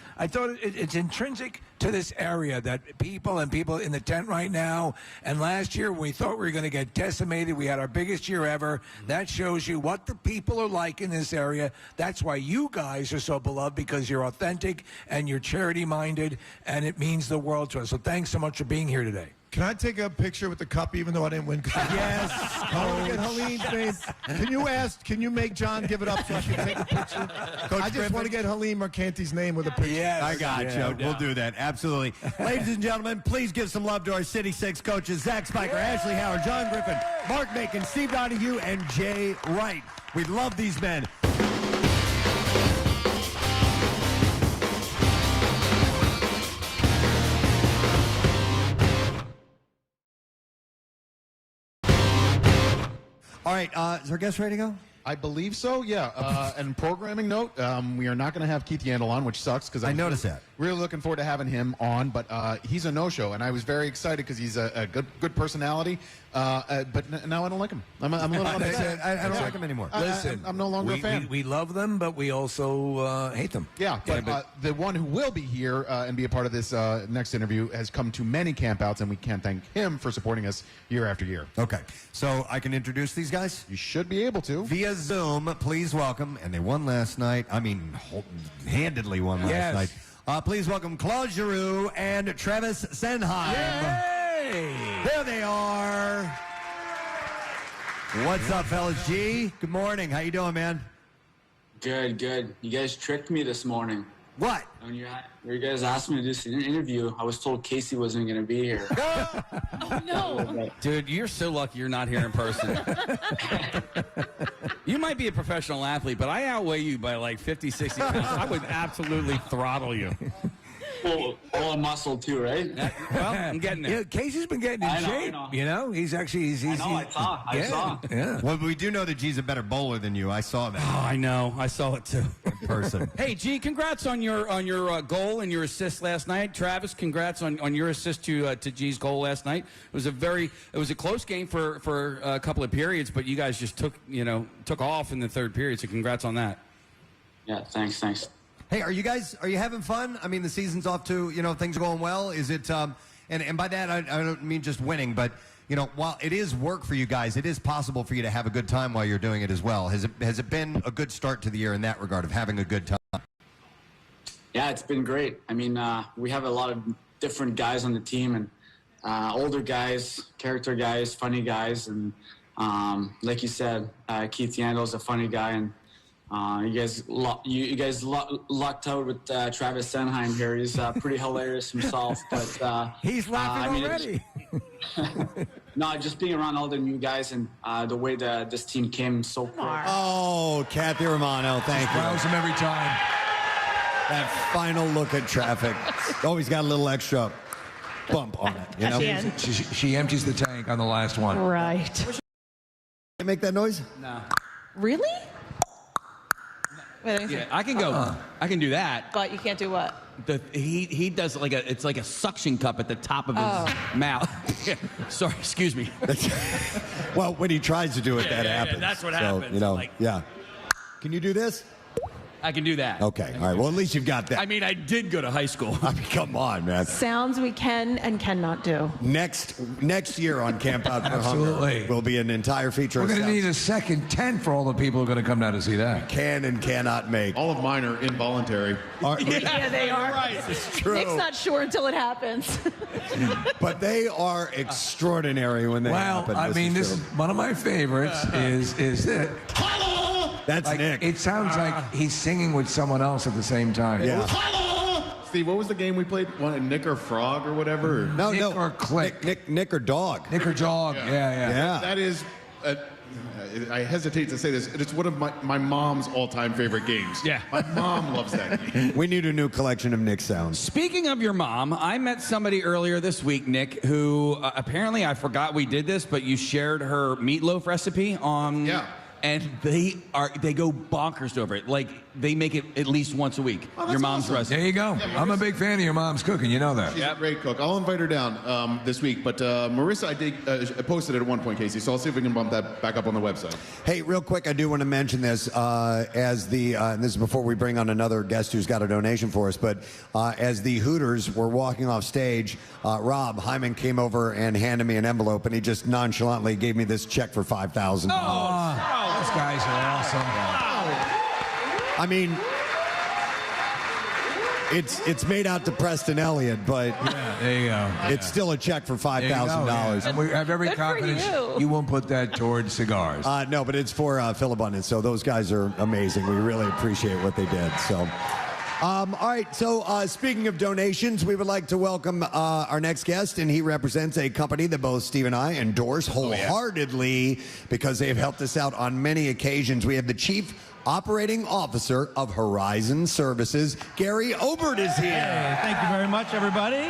intrinsic to this area that people in the tent right now, and last year when we thought we were going to get decimated, we had our biggest year ever. That shows you what the people are like in this area. That's why you guys are so beloved, because you're authentic and you're charity-minded, and it means the world to us. So thanks so much for being here today. Can I take a picture with the cup even though I didn't win? Yes. I want to get Halim's name. Can you make John give it up so I can take a picture? I just want to get Halim or Canty's name with a picture. Yes. I got you. We'll do that. Absolutely. Ladies and gentlemen, please give some love to our City 6 coaches, Zach Spiker, Ashley Howard, John Griffin, Mark Macon, Steve Donahue, and Jay Wright. We love these men. All right, is our guest ready to go? I believe so, yeah. And programming note, we are not going to have Keith Yandel on, which sucks because I noticed that. Really looking forward to having him on, but he's a no-show, and I was very excited because he's a good personality. But now I don't like him. I'm a little upset. I don't like him anymore. Listen, I'm no longer a fan. We love them, but we also hate them. Yeah, but the one who will be here and be a part of this next interview has come to many campouts, and we can't thank him for supporting us year after year. Okay, so I can introduce these guys? You should be able to. Via Zoom, please welcome, and they won last night. I mean, handedly won last night. Please welcome Claude Giroux and Travis Senheim. Yay! There they are. What's up, fellas? G, good morning. How you doing, man? Good. You guys tricked me this morning. What? When you guys asked me to do this interview, I was told Casey wasn't going to be here. Oh, no. Dude, you're so lucky you're not here in person. You might be a professional athlete, but I outweigh you by like 50, 60 pounds. I would absolutely throttle you. Full of muscle too, right? Well, I'm getting there. Yeah, Casey's been getting in shape. I know. You know, he's actually. I saw. Yeah. Well, we do know that G's a better bowler than you. I saw that. Oh, I know. I saw it too. In person. Hey, G, congrats on your goal and your assist last night. Travis, congrats on your assist to G's goal last night. It was a close game for a couple of periods, but you guys just took off in the third period. So congrats on that. Yeah, thanks. Hey, are you having fun? I mean, the season's off to, things are going well. Is it, and by that, I don't mean just winning, but, while it is work for you guys, it is possible for you to have a good time while you're doing it as well. Has it been a good start to the year in that regard of having a good time? Yeah, it's been great. I mean, we have a lot of different guys on the team, and older guys, character guys, funny guys, and like you said, Keith Yandel is a funny guy, and you guys lucked out with Travis Senheim here. He's pretty hilarious himself, but he's laughing already. No, just being around all the new guys and the way that this team came so quick. Oh, Kathy Romano, thank you. Smiles him every time. That final look at traffic. Always got a little extra bump on it. She empties the tank on the last one. Right. Make that noise? No. Really? Wait, Yeah, I can go. I can do that. But you can't do what? He does it's like a suction cup at the top of his mouth. Sorry, excuse me. Well, when he tries to do it, that happens. Yeah, that's what happens. Yeah. Can you do this? I can do that. Okay. All right. Well, at least you've got that. I mean, I did go to high school. I mean, come on, man. Sounds we can and cannot do. Next year on Camp Out for Absolutely. Hunger will be an entire feature. We're going to need a second tent for all the people who are going to come down to see that. Can and cannot make. All of mine are involuntary. Yeah, they are. Right. It's true. Nick's not sure until it happens. But they are extraordinary when they happen. Well, I mean, this is one of my favorites. Is it? That's Nick. It sounds like he's singing with someone else at the same time. Yeah. Steve, what was the game we played? Nick or Frog or whatever? Nick or Click. Nick or Dog. Nick or Dog. Yeah. That is, I hesitate to say this, it's one of my mom's all-time favorite games. Yeah. My mom loves that game. We need a new collection of Nick sounds. Speaking of your mom, I met somebody earlier this week, Nick, who apparently I forgot we did this, but you shared her meatloaf recipe on and they go bonkers over it. Like they make it at least once a week. Oh, Your mom's awesome. recipe. There you go. I'm a big fan of your mom's cooking. You know that. She's a great cook. I'll invite her down this week. But Marissa, I posted it at one point, Casey, so I'll see if we can bump that back up on the website. Hey, real quick, I do want to mention this and this is before we bring on another guest who's got a donation for us, but as the Hooters were walking off stage, Rob Hyman came over and handed me an envelope, and he just nonchalantly gave me this check for $5,000. Those guys are awesome. I mean, it's made out to Preston Elliott, but there you go. It's still a check for $5,000. And we have every confidence you won't put that towards cigars. No, but it's for Phil Abundance. So those guys are amazing. We really appreciate what they did. So. All right, so speaking of donations, we would like to welcome our next guest, and he represents a company that both Steve and I endorse wholeheartedly because they have helped us out on many occasions. We have the Chief Operating Officer of Horizon Services, Gary Obert is here. Hey, thank you very much, everybody.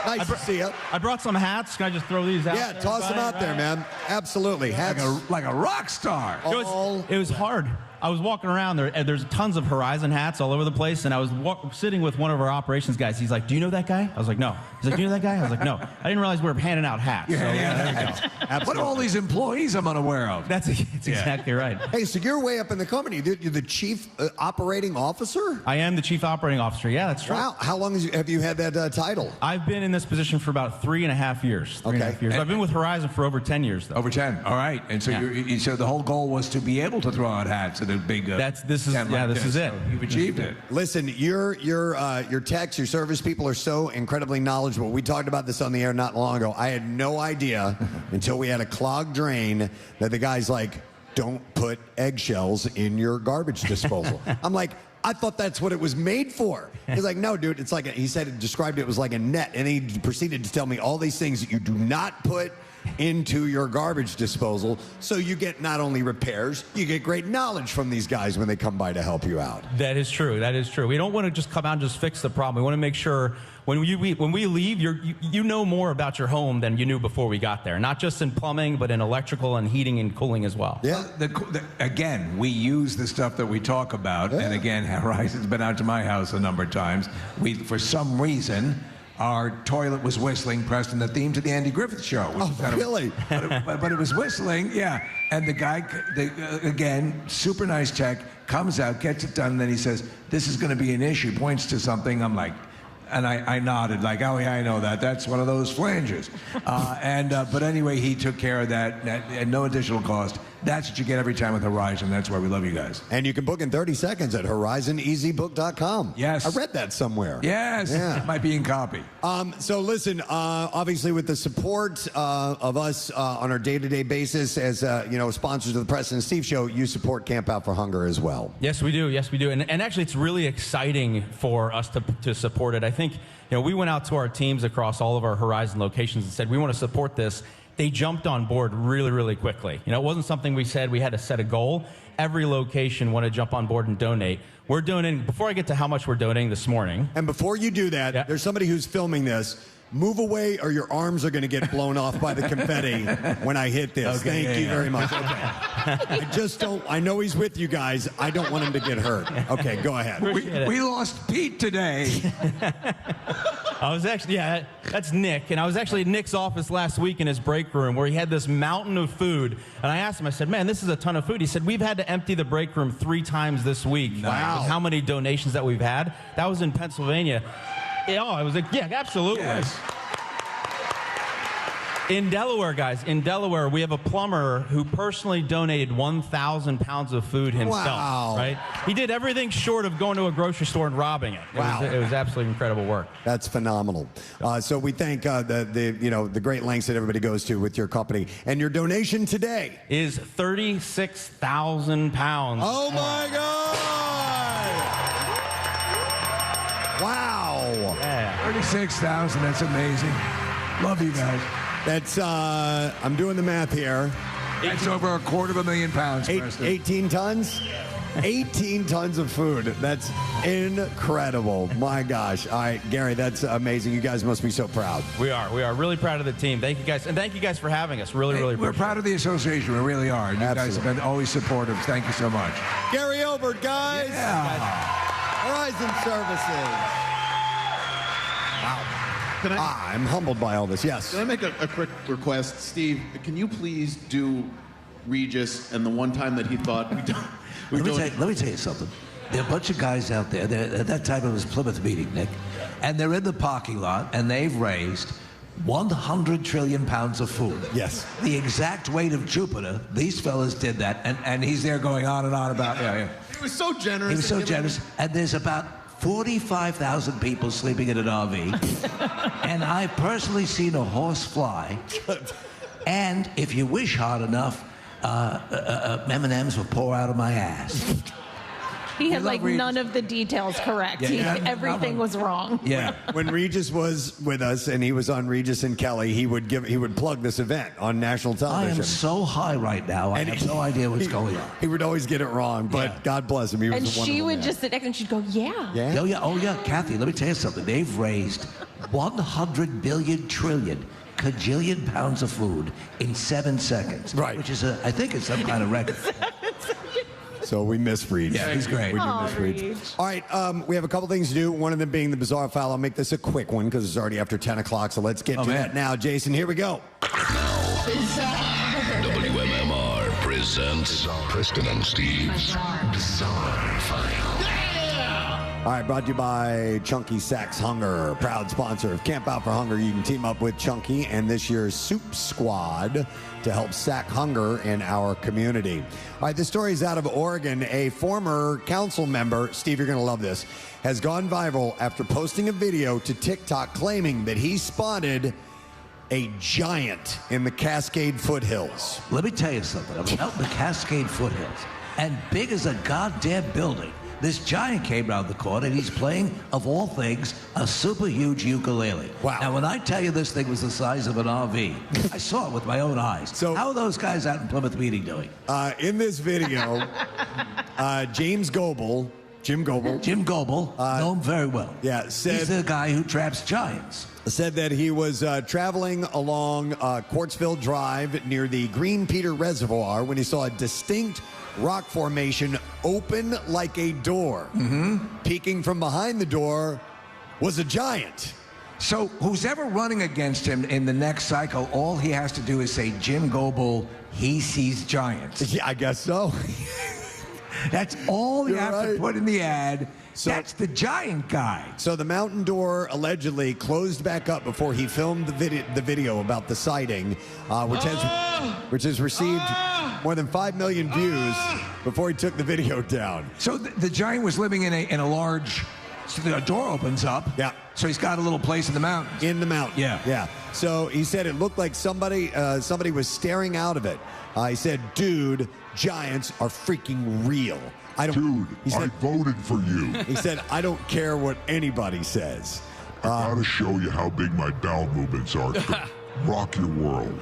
Nice to see you. I brought some hats. Can I just throw these out? Yeah, toss them out there, man. Absolutely. Hats. Like a rock star. It was hard. I was walking around there, and there's tons of Horizon hats all over the place, and I was sitting with one of our operations guys. He's like, "Do you know that guy?" I was like, "No." He's like, "Do you know that guy?" I was like, "No." I didn't realize we were handing out hats. Yeah, so, there you go. Absolutely. What are all these employees I'm unaware of? That's exactly right. Hey, so you're way up in the company. You're the Chief Operating Officer? I am the Chief Operating Officer. Yeah, that's right. Wow. How long have you had that title? I've been in this position for about 3.5 years. 3.5 years. I've been with Horizon for over 10 years, though. Over 10. All right. And so so the whole goal was to be able to throw out hats at a big. This is it. So you've achieved it. Listen, your techs, your service people are so incredibly knowledgeable. We talked about this on the air not long ago. I had no idea until we had a clogged drain that the guy's like, "Don't put eggshells in your garbage disposal." I'm like, I thought that's what it was made for. He's like, "No, dude, it's like," he said, described it was like a net. And he proceeded to tell me all these things that you do not put into your garbage disposal, so you get not only repairs, you get great knowledge from these guys when they come by to help you out. That is true. That is true. We don't want to just come out and just fix the problem. We want to make sure when we leave, you know more about your home than you knew before we got there. Not just in plumbing, but in electrical and heating and cooling as well. Yeah. Again, we use the stuff that we talk about, and again, Horizon's been out to my house a number of times. For some reason, our toilet was whistling, Preston, the theme to the Andy Griffith Show. Really? But it was whistling, yeah. And the guy, again, super nice tech, comes out, gets it done, and then he says, "This is going to be an issue," points to something. I'm like, and I nodded like, "Oh yeah, I know that. That's one of those flanges." But anyway, he took care of that at no additional cost. That's what you get every time with Horizon. That's why we love you guys. And you can book in 30 seconds at horizoneasybook.com. Yes. I read that somewhere. Yes. Yeah. It might be in copy. So listen, obviously with the support of us on our day-to-day basis as, sponsors of the Preston and Steve Show, you support Camp Out for Hunger as well. Yes, we do. Yes, we do. And actually, it's really exciting for us to support it. I think, we went out to our teams across all of our Horizon locations and said, we want to support this. They jumped on board really, really quickly. It wasn't something we said we had to set a goal. Every location wanted to jump on board and donate. We're donating, before I get to how much we're donating this morning. And before you do that, there's somebody who's filming this. Move away or your arms are going to get blown off by the confetti when I hit this. Okay, Thank you very much. Okay. I know he's with you guys. I don't want him to get hurt. Okay, go ahead. We lost Pete today. I was actually, that's Nick. And I was actually at Nick's office last week in his break room where he had this mountain of food. And I asked him, I said, "Man, this is a ton of food." He said, "We've had to empty the break room 3 times this week." Wow. How many donations that we've had? That was in Pennsylvania. I was like, yeah, absolutely. Yes. In Delaware, guys, we have a plumber who personally donated 1,000 pounds of food himself. Wow. Right? He did everything short of going to a grocery store and robbing it. Wow. It was absolutely incredible work. That's phenomenal. So we thank the great lengths that everybody goes to with your company. And your donation today is 36,000 pounds. Oh my God! Wow. Yeah. 36,000. That's amazing. Love you guys. That's, I'm doing the math here. That's over 250,000 pounds, Preston. 18 tons? 18 tons of food. That's incredible. My gosh. All right, Gary, that's amazing. You guys must be so proud. We are really proud of the team. Thank you guys, and thank you guys for having us. Really We're proud of the association. We really are. You guys have been always supportive. Thank you so much. Gary Obert, guys. Horizon Services. Wow. I'm humbled by all this. Yes. Can I make a quick request? Steve, can you please do Regis and the one time that he thought Let me tell you something. There are a bunch of guys out there. At that time it was Plymouth meeting, Nick. And they're in the parking lot, and they've raised 100 trillion pounds of food. Yes. The exact weight of Jupiter. These fellas did that, and he's there going on and on about, He was so generous. He was so generous. And there's about 45,000 people sleeping in an RV. And I've personally seen a horse fly. And if you wish hard enough, M&Ms will pour out of my ass. He had like none of the details correct. Everything was wrong. Yeah. When Regis was with us and he was on Regis and Kelly, he would plug this event on national television. I am so high right now. I have no idea what's going on. He would always get it wrong, but God bless him. He was And a she wonderful would man. just sit next and she'd go, yeah. Oh yeah, Kathy, let me tell you something. They've raised 100 billion trillion cajillion pounds of food in 7 seconds. Right. Which is, I think it's some kind of record. So we miss Reed. Yeah, he's great. We do miss Reed. All right, we have a couple things to do. One of them being the bizarre file. I'll make this a quick one because it's already after 10 o'clock. So let's get to that now. Jason, here we go. WMMR presents Preston and Steve's Bizarre File. All right, brought to you by Chunky Sacks Hunger, proud sponsor of Camp Out for Hunger. You can team up with Chunky and this year's Soup Squad to help sack hunger in our community. All right, this story is out of Oregon. A former council member, Steve, you're going to love this, has gone viral after posting a video to TikTok claiming that he spotted a giant in the Cascade foothills. Let me tell you something. I'm out in the Cascade foothills, and big as a goddamn building. This giant came around the corner, and he's playing, of all things, a super huge ukulele. Wow. Now, when I tell you this thing was the size of an RV, I saw it with my own eyes. So, how are those guys out in Plymouth meeting doing? In this video, Jim Goebel, know him very well. Yeah, he's the guy who traps giants. Said that he was traveling along Quartzville Drive near the Green Peter Reservoir when he saw a distinct rock formation open like a door. Peeking from behind the door was a giant. So who's ever running against him in the next cycle, all he has to do is say, Jim Goebel, he sees giants. Yeah, I guess so. That's all you have to put in the ad. So, that's the giant guy. So the mountain door allegedly closed back up before he filmed the video about the sighting, which has received more than 5 million views before he took the video down. So the giant was living in a large. So the door opens up. Yeah. So he's got a little place in the mountains. In the mountain. Yeah. Yeah. So he said it looked like somebody was staring out of it. He said, "Dude, giants are freaking real." Dude, I voted for you. He said, "I don't care what anybody says." I gotta show you how big my bowel movements are. Rock your world.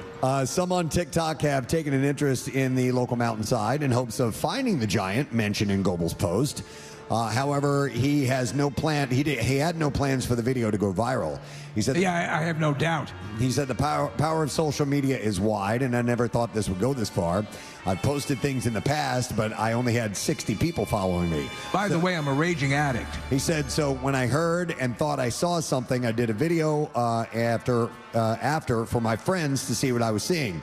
Some on TikTok have taken an interest in the local mountainside in hopes of finding the giant mentioned in Goebel's post. However, he has no plan. He had no plans for the video to go viral. He said, "Yeah, I have no doubt." He said, "The power of social media is wide, and I never thought this would go this far. I've posted things in the past, but I only had 60 people following me." By the way, I'm a raging addict. He said, "So when I heard and thought I saw something, I did a video after for my friends to see what I was seeing."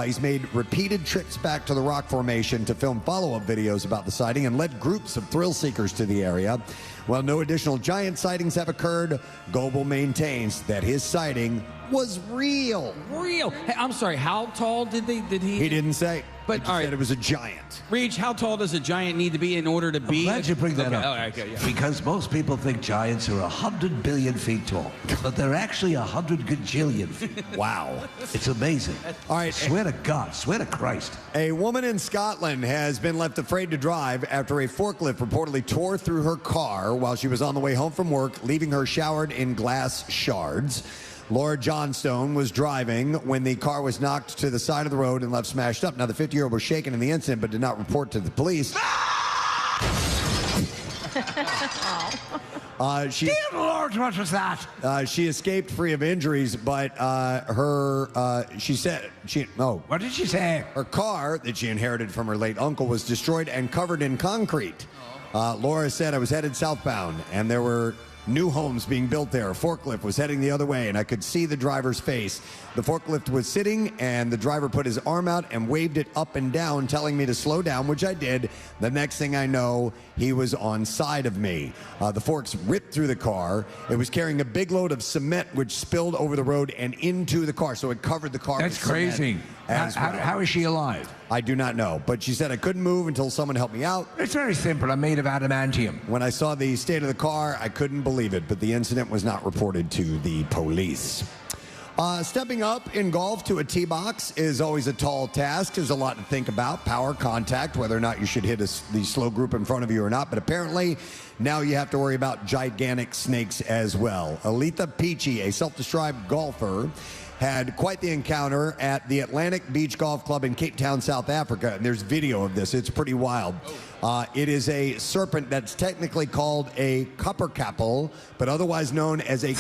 He's made repeated trips back to the rock formation to film follow-up videos about the sighting and led groups of thrill seekers to the area. While no additional giant sightings have occurred, Goebel maintains that his sighting was real. Real. Hey, I'm sorry. How tall did he? He didn't say. But he said it was a giant. Reach, how tall does a giant need to be in order to be? I'm glad you bring that up. Oh, okay, yeah. Because most people think giants are 100 billion feet tall, but they're actually 100 gajillion feet. Wow. It's amazing. All right. Swear to God, swear to Christ. A woman in Scotland has been left afraid to drive after a forklift reportedly tore through her car while she was on the way home from work, leaving her showered in glass shards. Laura Johnstone was driving when the car was knocked to the side of the road and left smashed up. Now, the 50-year-old was shaken in the incident but did not report to the police. She, Dear Lord, what was that? she escaped free of injuries, but she said What did she say? Her car that she inherited from her late uncle was destroyed and covered in concrete. Laura said, I was headed southbound, and there were new homes being built there. A forklift was heading the other way, and I could see the driver's face. The forklift was sitting, and the driver put his arm out and waved it up and down, telling me to slow down, which I did. The next thing I know, he was on side of me. The forks ripped through the car. It was carrying a big load of cement, which spilled over the road and into the car, so it covered the car. That's crazy. How is she alive? I do not know, but she said I couldn't move until someone helped me out. It's very simple. I'm made of adamantium. When I saw the state of the car, I couldn't believe it, but the incident was not reported to the police. Stepping up in golf to a tee box is always a tall task. There's a lot to think about. Power, contact, whether or not you should hit the slow group in front of you or not. But apparently, now you have to worry about gigantic snakes as well. Aletha Peachy, a self-described golfer, had quite the encounter at the Atlantic Beach Golf Club in Cape Town, South Africa. And there's video of this. It's pretty wild. It is a serpent that's technically called a coppercapel, but otherwise known as a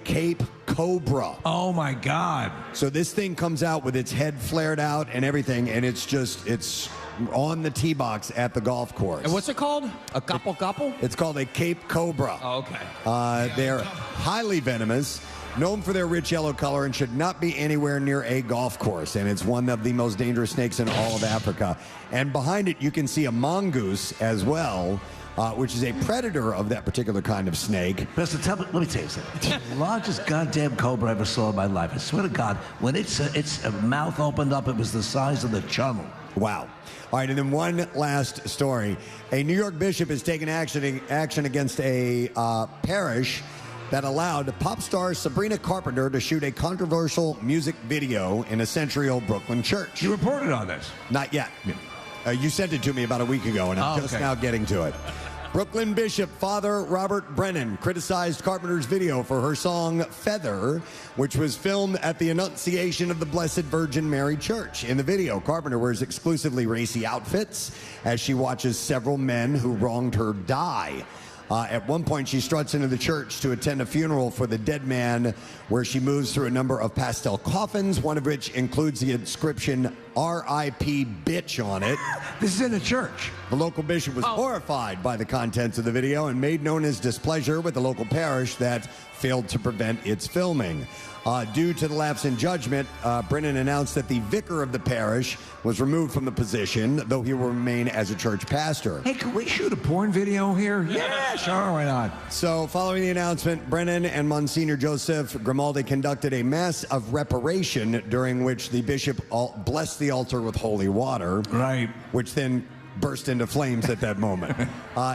Cape cobra. Oh, my God. So this thing comes out with its head flared out and everything, and it's on the tee box at the golf course. And what's it called? A couple? It's called a Cape cobra. Oh, okay. They're highly venomous, known for their rich yellow color, and should not be anywhere near a golf course. And it's one of the most dangerous snakes in all of Africa. And behind it, you can see a mongoose as well, which is a predator of that particular kind of snake. Preston, let me tell you something. The largest goddamn cobra I ever saw in my life. I swear to God, when its mouth opened up, it was the size of the channel. Wow. All right, and then one last story. A New York bishop is taking action against a parish that allowed pop star Sabrina Carpenter to shoot a controversial music video in a century-old Brooklyn church. You reported on this? Not yet. You sent it to me about a week ago, and I'm just now getting to it. Brooklyn Bishop Father Robert Brennan criticized Carpenter's video for her song Feather, which was filmed at the Annunciation of the Blessed Virgin Mary Church. In the video, Carpenter wears exclusively racy outfits as she watches several men who wronged her die. At one point, she struts into the church to attend a funeral for the dead man, where she moves through a number of pastel coffins, one of which includes the inscription R.I.P. bitch on it. This is in a church. The local bishop was horrified by the contents of the video and made known his displeasure with the local parish that failed to prevent its filming. Due to the lapse in judgment, Brennan announced that the vicar of the parish was removed from the position, though he will remain as a church pastor. Hey, can we shoot a porn video here? Yeah, sure, why not? So, following the announcement, Brennan and Monsignor Joseph Grimaldi conducted a mass of reparation, during which the bishop blessed the altar with holy water. Right. Which then burst into flames at that moment.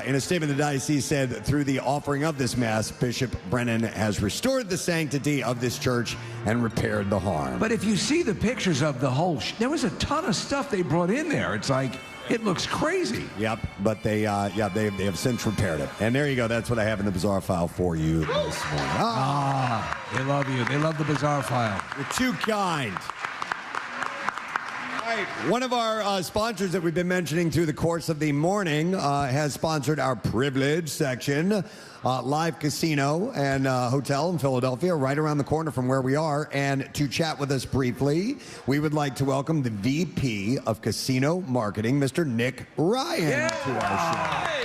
In a statement, the diocese said that through the offering of this mass, Bishop Brennan has restored the sanctity of this church and repaired the harm. But if you see the pictures of the whole, there was a ton of stuff they brought in there. It's like, it looks crazy. Yep, but they have since repaired it. And there you go. That's what I have in the bizarre file for you this morning. They love you. They love the bizarre file. You're too kind. All right, one of our sponsors that we've been mentioning through the course of the morning has sponsored our Privilege section. Live Casino and Hotel in Philadelphia, right around the corner from where we are. And to chat with us briefly, we would like to welcome the VP of Casino Marketing, Mr. Nick Ryan, to our show.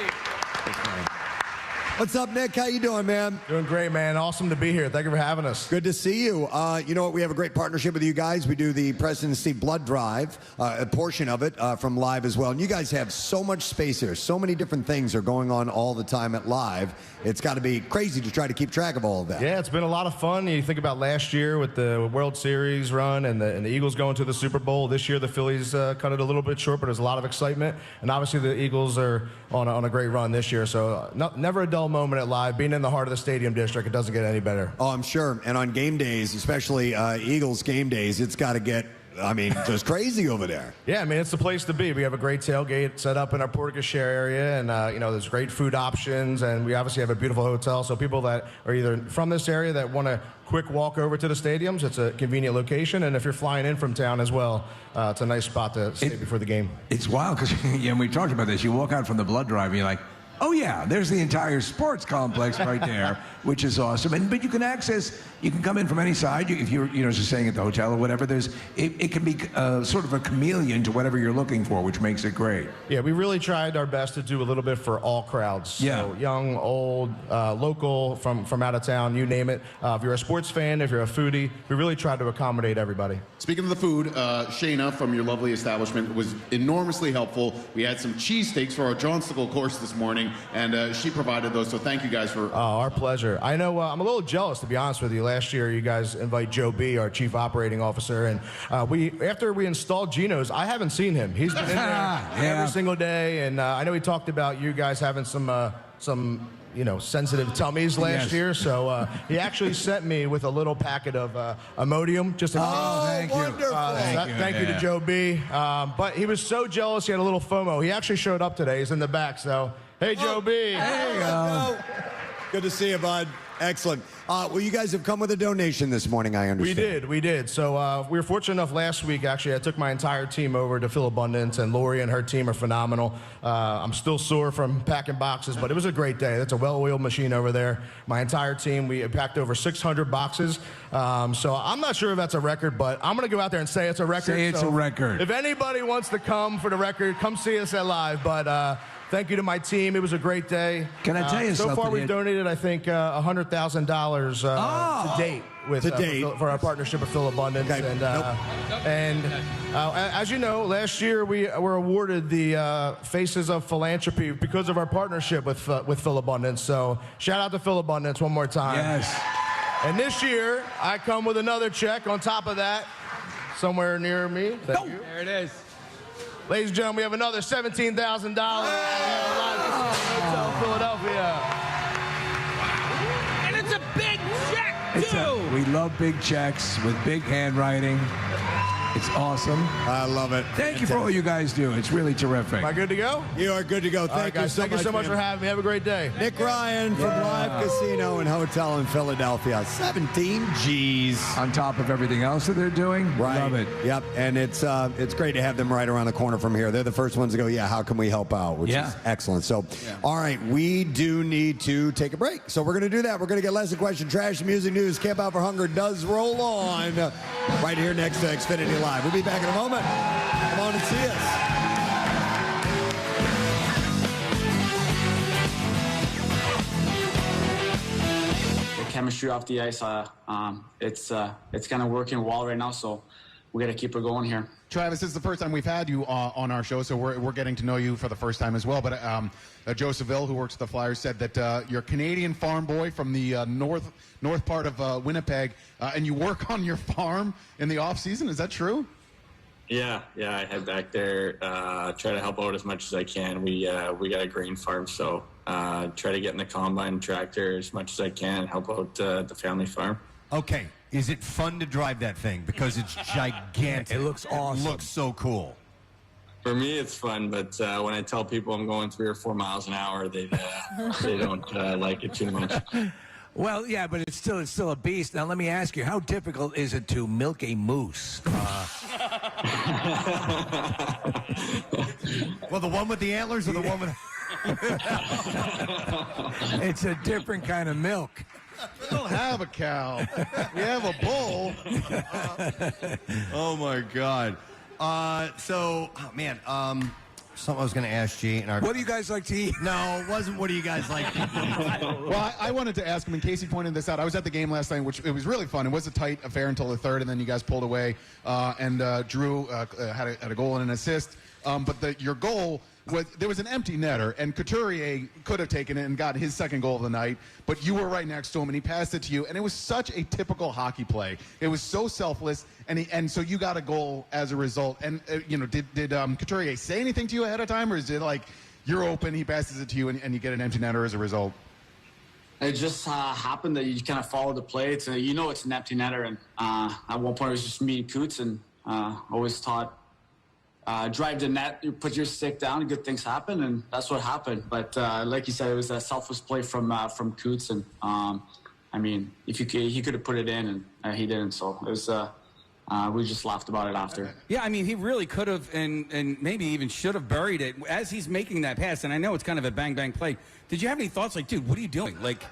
What's up, Nick? How you doing, man? Doing great, man. Awesome to be here. Thank you for having us. Good to see you. You know what? We have a great partnership with you guys. We do the Preston and Steve Blood Drive, a portion of it from Live as well. And you guys have so much space here. So many different things are going on all the time at Live. It's got to be crazy to try to keep track of all of that. Yeah, it's been a lot of fun. You think about last year with the World Series run and the Eagles going to the Super Bowl. This year, the Phillies cut it a little bit short, but there's a lot of excitement. And obviously, the Eagles are on a great run this year. So never a dull moment at Live. Being in the heart of the Stadium District, it doesn't get any better. Oh, I'm sure. And on game days, especially Eagles game days, it's got to get I mean, just crazy over there. Yeah, I mean, it's the place to be. We have a great tailgate set up in our porte-cochere area, and, there's great food options, and we obviously have a beautiful hotel. So people that are either from this area that want a quick walk over to the stadiums, it's a convenient location, and if you're flying in from town as well, it's a nice spot to stay before the game. It's wild because, we talked about this. You walk out from the blood drive, and you're like, oh, yeah, there's the entire sports complex right there, which is awesome. But you can come in from any side. If you're, just staying at the hotel or whatever, it can be sort of a chameleon to whatever you're looking for, which makes it great. Yeah, we really tried our best to do a little bit for all crowds. Yeah. So young, old, local, from out of town, you name it. If you're a sports fan, if you're a foodie, we really tried to accommodate everybody. Speaking of the food, Shayna from your lovely establishment was enormously helpful. We had some cheesesteaks for our Johnsticle course this morning, and she provided those, so thank you guys for... Oh, our pleasure. I know I'm a little jealous, to be honest with you. Last year, you guys invite Joe B., our chief operating officer, and after we installed Gino's, I haven't seen him. He's been in there every single day, and I know he talked about you guys having some sensitive tummies last year, so he actually sent me with a little packet of Imodium. Just to thank you. Wonderful. Thank you to Joe B. But he was so jealous, he had a little FOMO. He actually showed up today. He's in the back, so hey, Joe B. There you go. Good to see you, bud. Excellent. Well, you guys have come with a donation this morning, I understand. We did. So we were fortunate enough last week, actually, I took my entire team over to Phil Abundance, and Lori and her team are phenomenal. I'm still sore from packing boxes, but it was a great day. That's a well-oiled machine over there. My entire team, we packed over 600 boxes. So I'm not sure if that's a record, but I'm going to go out there and say it's a record. Say it's a record. If anybody wants to come for the record, come see us at live. But thank you to my team. It was a great day. Can I tell you something? So far, we've donated, I think, $100,000 to date for our partnership with Phil Abundance. Okay. And as you know, last year we were awarded the Faces of Philanthropy because of our partnership with Phil Abundance. So shout out to Phil Abundance one more time. Yes. And this year, I come with another check on top of that, somewhere near me. Thank you. There it is. Ladies and gentlemen, we have another $17,000 Hotel Philadelphia. And it's a big check, too. We love big checks with big handwriting. It's awesome. I love it. Thank you for all you guys do. It's really terrific. Am I good to go? You are good to go. Thank you so much. Thank you so much for having me. Have a great day. Nick Ryan from Live Casino and Hotel in Philadelphia. 17 G's. On top of everything else that they're doing. Right. Love it. Yep. And it's great to have them right around the corner from here. They're the first ones to go, how can we help out? Which is excellent. So, all right, we do need to take a break. So we're going to do that. We're going to get Lesson Question, Trash, Music News. Camp Out for Hunger does roll on right here next to Xfinity Live. We'll be back in a moment. Come on and see us. Chemistry off the ice, it's kind of working well right now, so we got to keep her going here. Travis, this is the first time we've had you on our show, so we're getting to know you for the first time as well. But Joe Seville, who works at the Flyers, said that you're a Canadian farm boy from the north part of Winnipeg, and you work on your farm in the off season. Is that true? Yeah, I head back there, try to help out as much as I can. We got a grain farm, so try to get in the combine tractor as much as I can, help out the family farm. Okay, is it fun to drive that thing? Because it's gigantic. It looks awesome. It looks so cool. For me, it's fun, but when I tell people I'm going 3 or 4 miles an hour, they don't like it too much. Well, yeah, but it's still a beast. Now, let me ask you, how difficult is it to milk a moose? Well, the one with the antlers or the one with... It's a different kind of milk. We don't have a cow. We have a bull. Oh, my God. Something I was going to ask G. What do you guys like to eat? No, it wasn't what do you guys like to eat. Well, I wanted to ask him, and Casey pointed this out. I was at the game last night, which it was really fun. It was a tight affair until the third, and then you guys pulled away, and Drew had a goal and an assist. But your goal there was an empty netter, and Couturier could have taken it and got his second goal of the night, but you were right next to him, and he passed it to you, and it was such a typical hockey play. It was so selfless, and so you got a goal as a result. And did Couturier say anything to you ahead of time, or is it like you're open, he passes it to you, and you get an empty netter as a result? It just happened that you kind of followed the play. It's an empty netter, and at one point it was just me and Coots, and always taught, drive the net, you put your stick down, good things happen, and that's what happened. But like you said, it was a selfless play from Coots, and I mean, if he could have put it in, and he didn't. So it was. We just laughed about it after. Yeah, I mean, he really could have and maybe even should have buried it as he's making that pass. And I know it's kind of a bang-bang play. Did you have any thoughts like, dude, what are you doing? Like,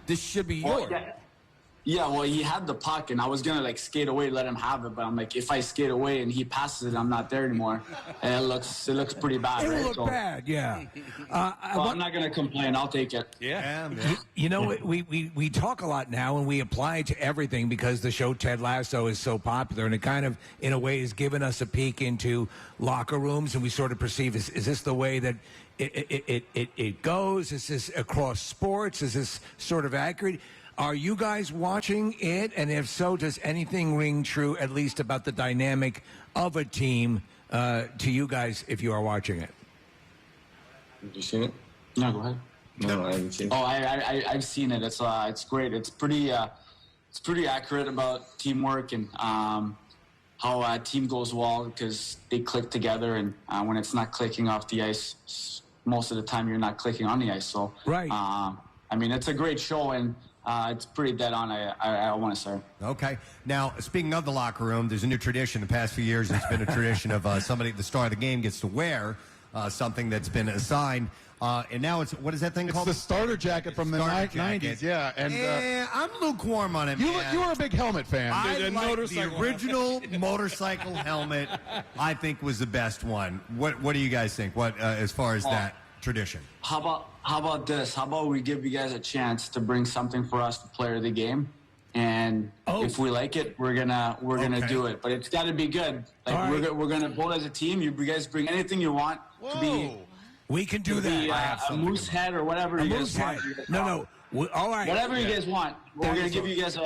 this should be yours. Yeah, well, he had the puck, and I was going to, like, skate away, let him have it. But I'm like, if I skate away and he passes it, I'm not there anymore. And it looks pretty bad, right? It looked bad, yeah. Well, I'm not going to complain. I'll take it. Yeah. You know, we talk a lot now, and we apply it to everything because the show Ted Lasso is so popular, and it kind of, in a way, has given us a peek into locker rooms, and we sort of perceive, is this the way that it goes? Is this across sports? Is this sort of accurate? Are you guys watching it? And if so, does anything ring true, at least about the dynamic of a team to you guys if you are watching it? Have you seen it? No, go ahead. No, I haven't seen it. Oh, I've seen it. It's great. It's pretty accurate about teamwork and how a team goes well because they click together. And when it's not clicking off the ice, most of the time you're not clicking on the ice. So, right. I mean, it's a great show, and it's pretty dead on, I want to say. Okay. Now, speaking of the locker room, there's a new tradition. The past few years, it's been a tradition of somebody at the start of the game gets to wear something that's been assigned. And now it's, what is that thing called? It's the starter jacket from the Starter 90s, jacket. yeah. And I'm lukewarm on it, man. You were a big helmet fan. I like the original motorcycle helmet, I think, was the best one. What do you guys think? What as far as that tradition? How about this? How about we give you guys a chance to bring something for us to player of the game, and if we like it, we're gonna do it. But it's got to be good. Like we're gonna vote as a team. You guys bring anything you want to be. We can do that. A moose head or whatever you guys want. No. All right. Whatever you guys want. We're gonna give you guys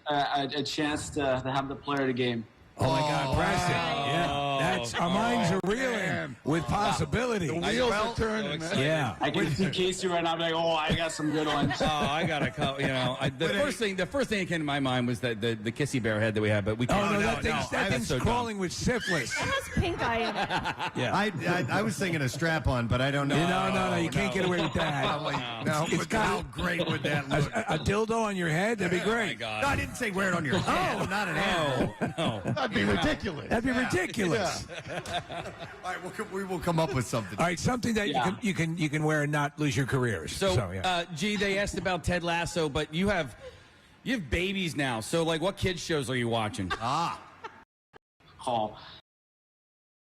a chance to have the player of the game. Oh my God, Preston! Yeah, that's our minds are reeling with possibility. The wheels are turning, man. Yeah, I can see Casey right now. I'm like, I got some good ones. I got a couple. You know, the first thing that came to my mind was the kissy bear head that we had, but we can't. That thing's crawling with syphilis. It has pink eye in it. Yeah, I was thinking a strap-on, but I don't know. No, you can't get away with that. No, it's got how great would that look? A dildo on your head? That'd be great. No, I didn't say wear it on your head. I'm not an animal. No. That'd be ridiculous. That'd be ridiculous. All right, we will come up with something. All right, something that you can wear and not lose your careers. So G, they asked about Ted Lasso, but you have babies now. So like, what kids shows are you watching?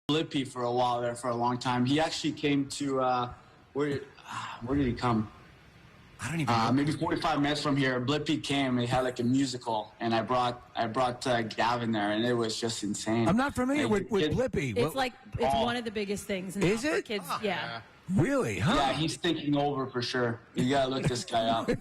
Blippi for a while there for a long time. He actually came to where did he come? I don't even know. Maybe 45 minutes from here. Blippi came. They had like a musical, and I brought Gavin there, and it was just insane. I'm not familiar with Blippi. It's one of the biggest things. Now is it? For kids, yeah. Really? Huh? Yeah, he's thinking over for sure. You gotta look this guy up.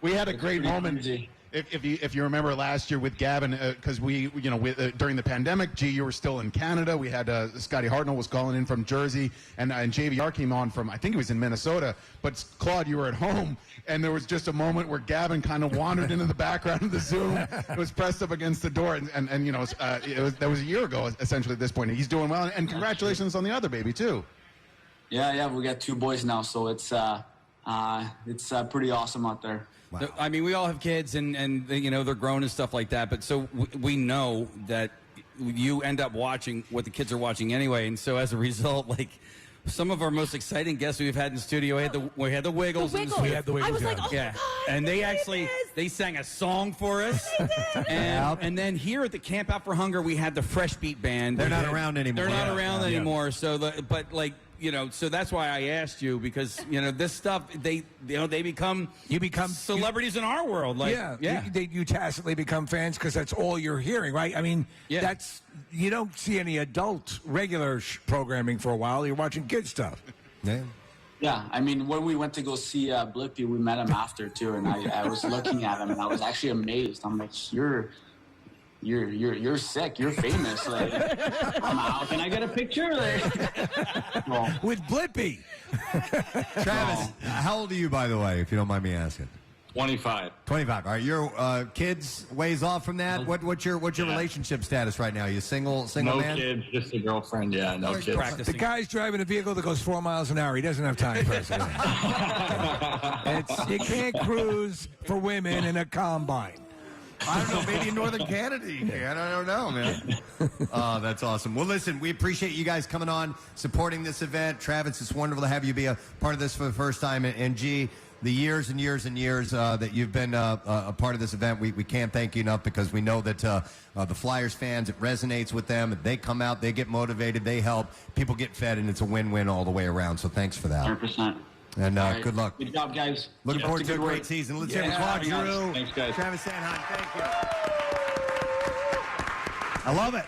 We had a great moment. If you remember last year with Gavin, because during the pandemic, you were still in Canada. We had Scotty Hartnell was calling in from Jersey, and JVR came on from, I think he was in Minnesota. But Claude, you were at home, and there was just a moment where Gavin kind of wandered into the background of the Zoom. It was pressed up against the door, and that was a year ago essentially at this point. He's doing well, and congratulations on the other baby too. Yeah, we got 2 boys now, so it's pretty awesome out there. Wow. I mean, we all have kids, and they're grown and stuff like that. But so we know that you end up watching what the kids are watching anyway, and so as a result, like some of our most exciting guests we've had in the studio, we had the Wiggles. We had the Wiggles. I was like, oh yeah. my God, and they sang a song for us. And then here at the Camp Out for Hunger, we had the Fresh Beat Band. They're not around anymore. They're not around anymore. So so that's why I asked you, because this stuff you become celebrities in our world. Like, you tacitly become fans because that's all you're hearing, right? I mean, you don't see any adult regular programming for a while. You're watching kid stuff. Yeah, I mean, when we went to go see Blippi, we met him after too, and I was looking at him and I was actually amazed. I'm like, you're sick. You're famous. Like, how can I get a picture? With Blippi. Travis, how old are you, by the way, if you don't mind me asking? 25. 25. All right, your kids ways off from that. What's your relationship status right now? You single No man? kids, just a girlfriend. Yeah, no kids. The guy's driving a vehicle that goes 4 miles an hour. He doesn't have time, Preston. You can't cruise for women in a combine. I don't know. Maybe in Northern Canada you can. I don't know, man. Oh, that's awesome. Well, listen, we appreciate you guys coming on, supporting this event. Travis, it's wonderful to have you be a part of this for the first time. And G, the years and years and years that you've been a part of this event, we can't thank you enough, because we know that the Flyers fans, it resonates with them. They come out, they get motivated, they help. People get fed, and it's a win-win all the way around. So thanks for that. 100%. And All right. good luck. Good job, guys. Looking Yeah, forward to a good great work. season. Let's Yeah, hear it for Claude guys. Giroux, Thanks, guys. Travis Sanheim. Thank you. I love it.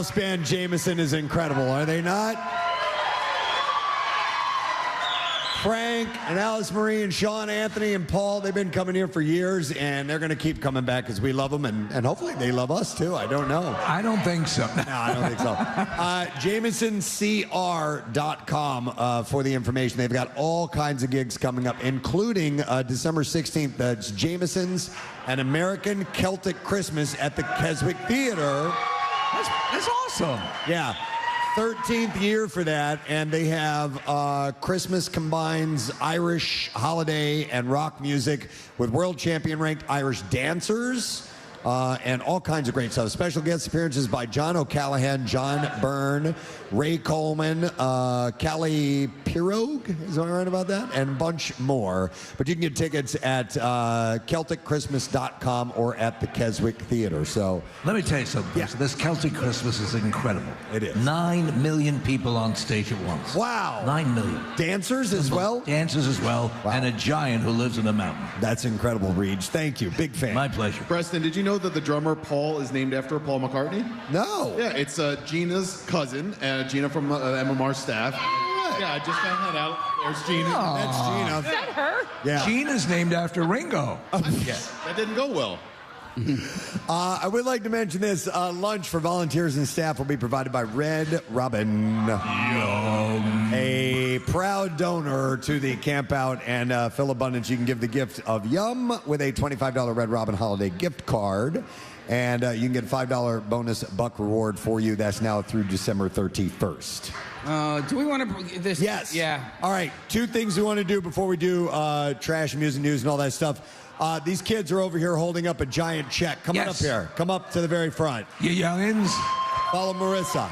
house band Jameson is incredible, are they not? Frank and Alice Marie and Sean Anthony and Paul, they've been coming here for years, and they're going to keep coming back because we love them, and hopefully they love us, too. I don't know. I don't think so. No, I don't think so. JamesonCR.com for the information. They've got all kinds of gigs coming up, including December 16th. That's Jameson's An American Celtic Christmas at the Keswick Theater. That's awesome. Yeah. 13th year for that, and they have Christmas combines Irish holiday and rock music with world champion ranked Irish dancers and all kinds of great stuff. Special guest appearances by John O'Callaghan, John Byrne, Ray Coleman, Callie Pirogue, is I right about that? And a bunch more. But you can get tickets at CelticChristmas.com or at the Keswick Theater. So let me tell you something. Yeah. So this Celtic Christmas is incredible. It is. 9 million people on stage at once. Wow. 9 million. Dancers as well? Dancers as well. Wow. And a giant who lives in the mountain. That's incredible, Reed. Thank you. Big fan. My pleasure. Preston, did you know that the drummer Paul is named after Paul McCartney? No. Yeah, it's Gina's cousin, Gina from Memoirs staff. Yeah, I just found that out. There's Gina. That's Gina. Is that her? Yeah. Gina's named after Ringo. That didn't go well. I would like to mention this. Lunch for volunteers and staff will be provided by Red Robin. Yum. A proud donor to the Camp Out and Phil Abundance. You can give the gift of Yum with a $25 Red Robin holiday gift card. And you can get a $5 bonus buck reward for you. That's now through December 31st. Do we want to this? Yes. Yeah. All right. 2 things we want to do before we do trash, music, news, and all that stuff. These kids are over here holding up a giant check. Come on up here. Come up to the very front. You youngins. Follow Marissa.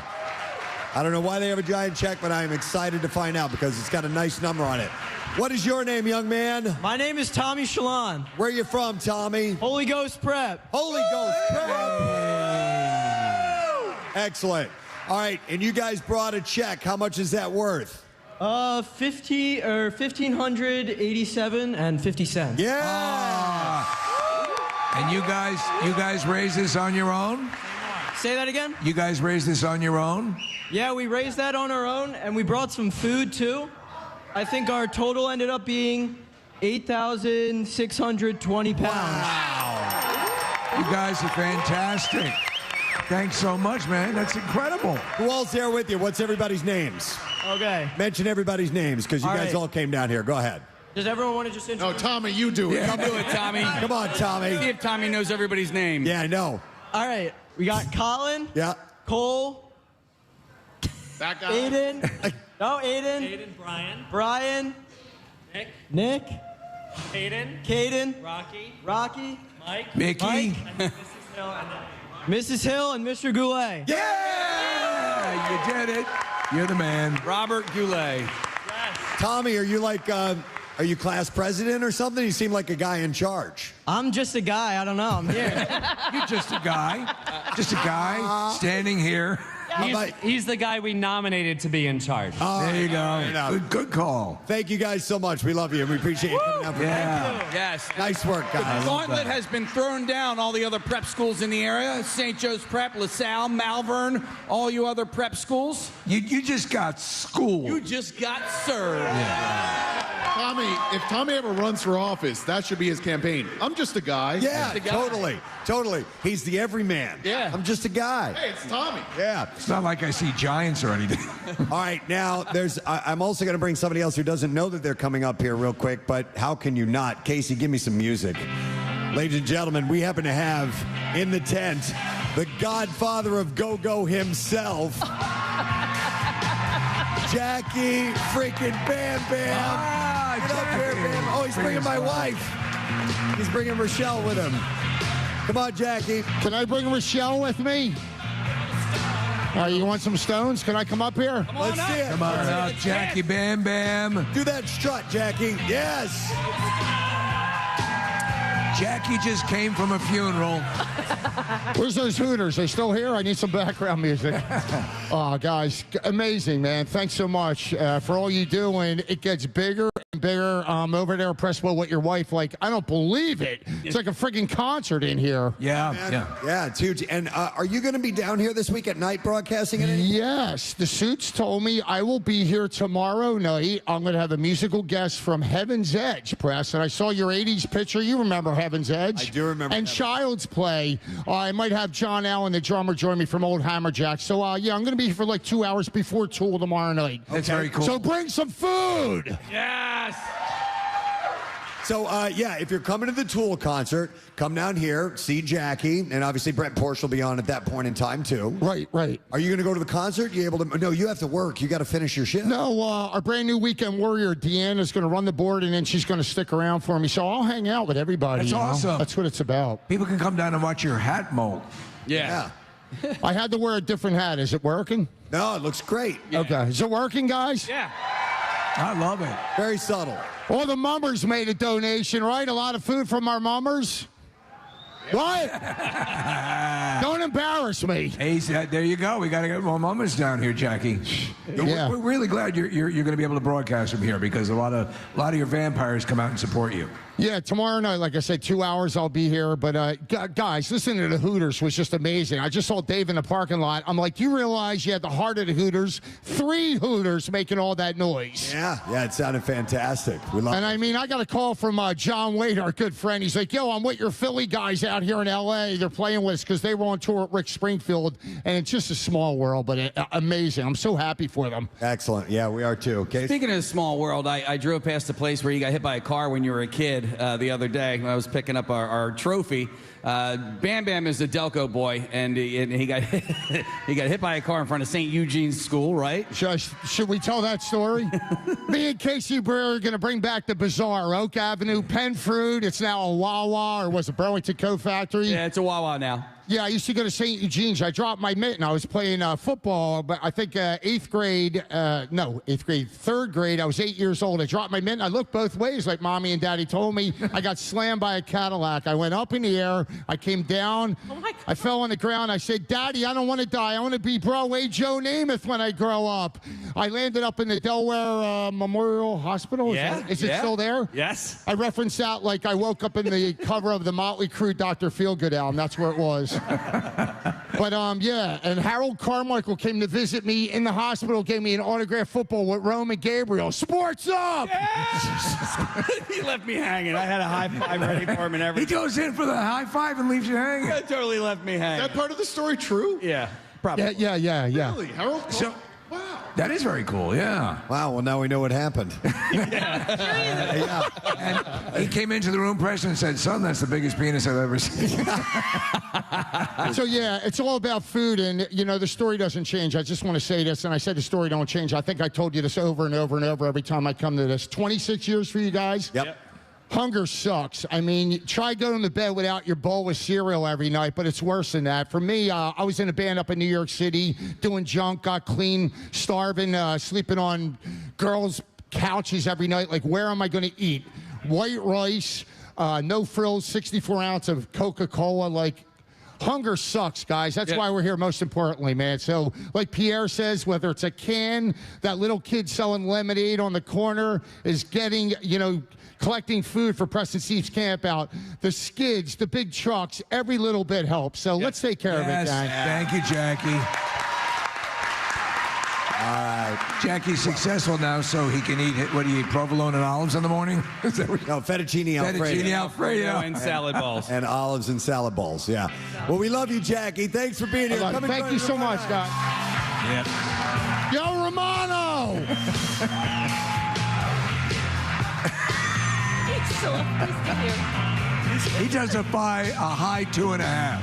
I don't know why they have a giant check, but I am excited to find out because it's got a nice number on it. What is your name, young man? My name is Tommy Shalon. Where are you from, Tommy? Holy Ghost Prep. Holy Ghost Prep. Excellent. All right, and you guys brought a check. How much is that worth? 1,587 and 50 cents. Yeah. And you guys raised this on your own? Say that again? You guys raised this on your own? Yeah, we raised that on our own, and we brought some food too. I think our total ended up being 8,620 pounds. Wow. You guys are fantastic. Thanks so much, man. That's incredible. Who all's there with you? What's everybody's names? Okay. Mention everybody's names because you guys all came down here. Go ahead. Does everyone want to just introduce? No, Tommy, you do it. Yeah, do it, Tommy. Come on, Tommy. See if Tommy knows everybody's name. Yeah, I know. All right. We got Colin. Yeah. Cole. That guy. Aiden. No, Aiden. Aiden, Brian. Brian. Nick. Nick. Caden. Caden. Rocky. Rocky. Mike. Mickey. Mike. And Mrs. Hill. And Mrs. Hill and Mr. Goulet. Yeah! You did it. You're the man. Robert Goulet. yes. Tommy, are you like, are you class president or something? You seem like a guy in charge. I'm just a guy. I don't know. I'm here. You're just a guy. Just a guy standing here. He's the guy we nominated to be in charge. There you go. Good call. Thank you guys so much. We love you, and we appreciate you coming out. Yes. Nice work, guys. The gauntlet has been thrown down. All the other prep schools in the area, St. Joe's Prep, LaSalle, Malvern, all you other prep schools. You just got schooled. You just got served. Tommy, if Tommy ever runs for office, that should be his campaign. I'm just a guy. Yeah, guy. totally. He's the everyman. Yeah. I'm just a guy. Hey, it's Tommy. Yeah. It's not like I see giants or anything. All right, now I'm also going to bring somebody else who doesn't know that they're coming up here real quick, but how can you not? Casey, give me some music. Ladies and gentlemen, we happen to have in the tent the godfather of go-go himself, Jackie freaking Bam Bam. Get up here, Bam. Oh, he's bringing my wife. He's bringing Rochelle with him. Come on, Jackie. Can I bring Rochelle with me? You want some stones? Can I come up here? Let's see it. Come on up, Jackie Bam Bam. Do that strut, Jackie. Yes. Jackie just came from a funeral. Where's those Hooters? They still here? I need some background music. Oh, guys, amazing, man. Thanks so much for all you do, and it gets bigger and bigger. Over there, Presswell, with your wife, like, I don't believe it. It's like a freaking concert in here. Yeah, it's huge. And are you going to be down here this week at night broadcasting it? Yes, the Suits told me I will be here tomorrow night. I'm going to have a musical guest from Heaven's Edge, Press. And I saw your 80s picture. You remember Heaven's Edge? I do remember. And Child's Play. I might have John Allen, the drummer, join me from Old Hammerjack. So, yeah, I'm going to be here for like 2 hours before Tool tomorrow night. That's very cool. So bring some food. Yes. So, yeah, if you're coming to the Tool concert, come down here, see Jackie, and obviously Brent Porsche will be on at that point in time, too. Right. Are you going to go to the concert? You able to? No, you have to work. You got to finish your shift. No, our brand new weekend warrior, Deanne, is going to run the board, and then she's going to stick around for me. So I'll hang out with everybody. That's awesome. That's what it's about. People can come down and watch your hat mold. Yeah. I had to wear a different hat. Is it working? No, it looks great. Okay. Is it working, guys? Yeah. I love it. Very subtle. All the mummers made a donation, right? A lot of food from our mummers. What? Don't embarrass me. Hey, there you go. We got to get more mummers down here, Jackie. Yeah. We're really glad you're going to be able to broadcast from here because a lot of your vampires come out and support you. Yeah, tomorrow night, like I said, 2 hours I'll be here. But guys, listening to the Hooters was just amazing. I just saw Dave in the parking lot. I'm like, do you realize you had the heart of the Hooters? 3 Hooters making all that noise. Yeah, it sounded fantastic. We love it. And I mean, I got a call from John Wade, our good friend. He's like, yo, I'm with your Philly guys out here in L.A. They're playing with us because they were on tour at Rick Springfield. And it's just a small world, but amazing. I'm so happy for them. Excellent. Yeah, we are too. Okay. Speaking of a small world, I drove past a place where you got hit by a car when you were a kid the other day when I was picking up our trophy. Bam Bam is a Delco boy, and he got he got hit by a car in front of St. Eugene's School, right? Should we tell that story? Me and Casey Brewer are going to bring back the Bazaar, Oak Avenue, Penn Fruit. It's now a Wawa, or was it Burlington Coat Factory? Yeah, it's a Wawa now. Yeah, I used to go to St. Eugene's. I dropped my mitten. I was playing football, but I think 3rd grade. I was 8 years old. I dropped my mitten. I looked both ways like Mommy and Daddy told me. I got slammed by a Cadillac. I went up in the air. I came down. Oh my God. I fell on the ground. I said, Daddy, I don't want to die. I want to be Broadway Joe Namath when I grow up. I landed up in the Delaware Memorial Hospital. Is it still there? Yes. I referenced that like I woke up in the cover of the Motley Crue Dr. Feelgood album. That's where it was. But yeah, and Harold Carmichael came to visit me in the hospital, gave me an autographed football with Roman Gabriel. Sports up! Yeah! He left me hanging. I had a high five ready for him and everything. He goes in for the high five and leaves you hanging. That totally left me hanging. Is that part of the story true? Yeah, probably. Yeah. Really? Harold? So, that is very cool, yeah. Wow, well, now we know what happened. Yeah. And he came into the room, Preston, and said, son, that's the biggest penis I've ever seen. So, yeah, it's all about food, and, you know, the story doesn't change. I just want to say this, and I said the story don't change. I think I told you this over and over and over every time I come to this. 26 years for you guys? Yep. Hunger sucks. I mean, try going to bed without your bowl of cereal every night, but it's worse than that. For me, I was in a band up in New York City, doing junk, got clean, starving, sleeping on girls' couches every night. Like, where am I going to eat? White rice, no frills, 64 ounce of Coca-Cola. Like, hunger sucks, guys. That's why we're here, most importantly, man. So, like Pierre says, whether it's a can, that little kid selling lemonade on the corner is getting, you know, collecting food for Preston Steve's camp out. The skids, the big trucks, every little bit helps. So let's take care of it, guys. Thank you, Jackie. All right. Jackie's successful now, so he can eat, what do you eat, provolone and olives in the morning? No, fettuccine Alfredo. Fettuccine Alfredo. And salad balls. And olives and salad balls, yeah. Well, we love you, Jackie. Thanks for being here. Thank you so much, guys. Yep. Yo, Romano! He does a high 2.5.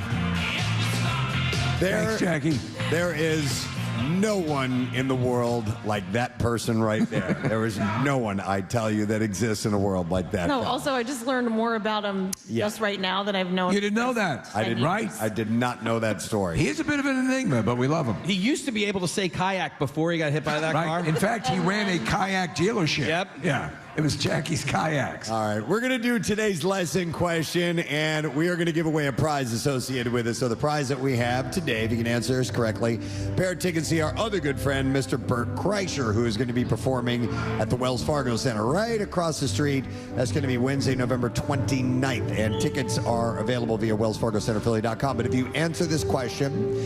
Thanks, Jackie. There is no one in the world like that person right there. There is no one, I tell you, that exists in a world like that. No, also, I just learned more about him just right now that I've known. You didn't know that? I did, right? I did not know that story. He is a bit of an enigma, but we love him. He used to be able to say kayak before he got hit by that car. In fact, he ran a kayak dealership. Yep. Yeah. It was Jackie's kayaks. All right, we're going to do today's lesson question, and we are going to give away a prize associated with it. So the prize that we have today, if you can answer this correctly, a pair of tickets to see our other good friend, Mr. Bert Kreischer, who is going to be performing at the Wells Fargo Center right across the street. That's going to be Wednesday, November 29th, and tickets are available via wellsfargocenterphilly.com. But if you answer this question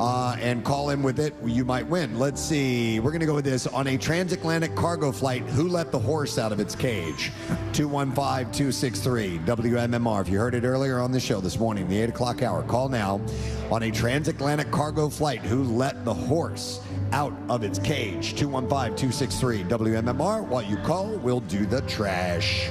and call in with it, you might win. Let's see. We're going to go with this. On a transatlantic cargo flight, who let the horse out of its cage? 215-263 WMMR. If you heard it earlier on the show this morning, the 8 o'clock hour, call now. On a transatlantic cargo flight, who let the horse out of its cage? 215-263 WMMR. While you call, we'll do the trash.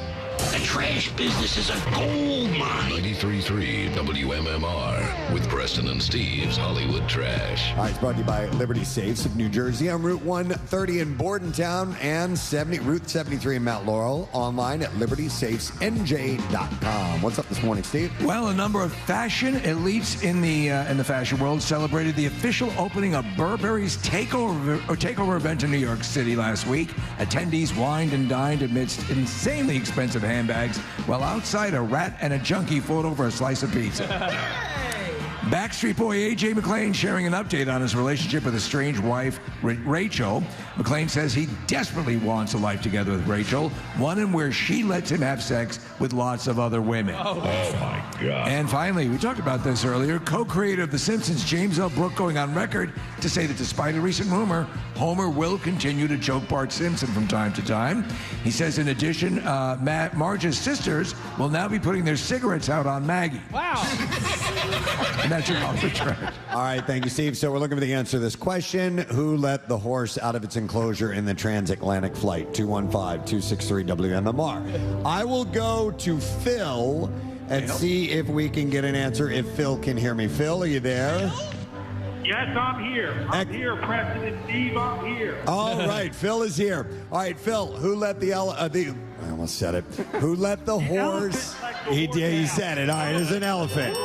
The trash business is a gold mine. 93.3 WMMR with Preston and Steve's Hollywood Trash. All right, it's brought to you by Liberty Safes of New Jersey on Route 130 in Bordentown and Route 73 in Mount Laurel. Online at libertysafesnj.com. What's up this morning, Steve? Well, a number of fashion elites in the fashion world celebrated the official opening of Burberry's takeover event in New York City last week. Attendees wined and dined amidst insanely expensive handbags, while outside a rat and a junkie fought over a slice of pizza. Backstreet Boy A.J. McClain sharing an update on his relationship with his strange wife, Rachel. McClain says he desperately wants a life together with Rachel, one in where she lets him have sex with lots of other women. Oh my God. And finally, we talked about this earlier, co-creator of The Simpsons, James L. Brooke, going on record to say that despite a recent rumor, Homer will continue to choke Bart Simpson from time to time. He says, in addition, Marge's sisters will now be putting their cigarettes out on Maggie. Wow. And that's your off the track. All right, thank you, Steve. So we're looking for the answer to this question. Who let the horse out of its enclosure in the transatlantic flight? 215-263 WMMR. I will go to Phil and see if we can get an answer, if Phil can hear me. Phil, are you there? Yes, I'm here. I'm here, Preston and Steve. I'm here. All right, Phil is here. All right, Phil, who let I almost said it. Who let the horse? He said it. All right, it's an elephant.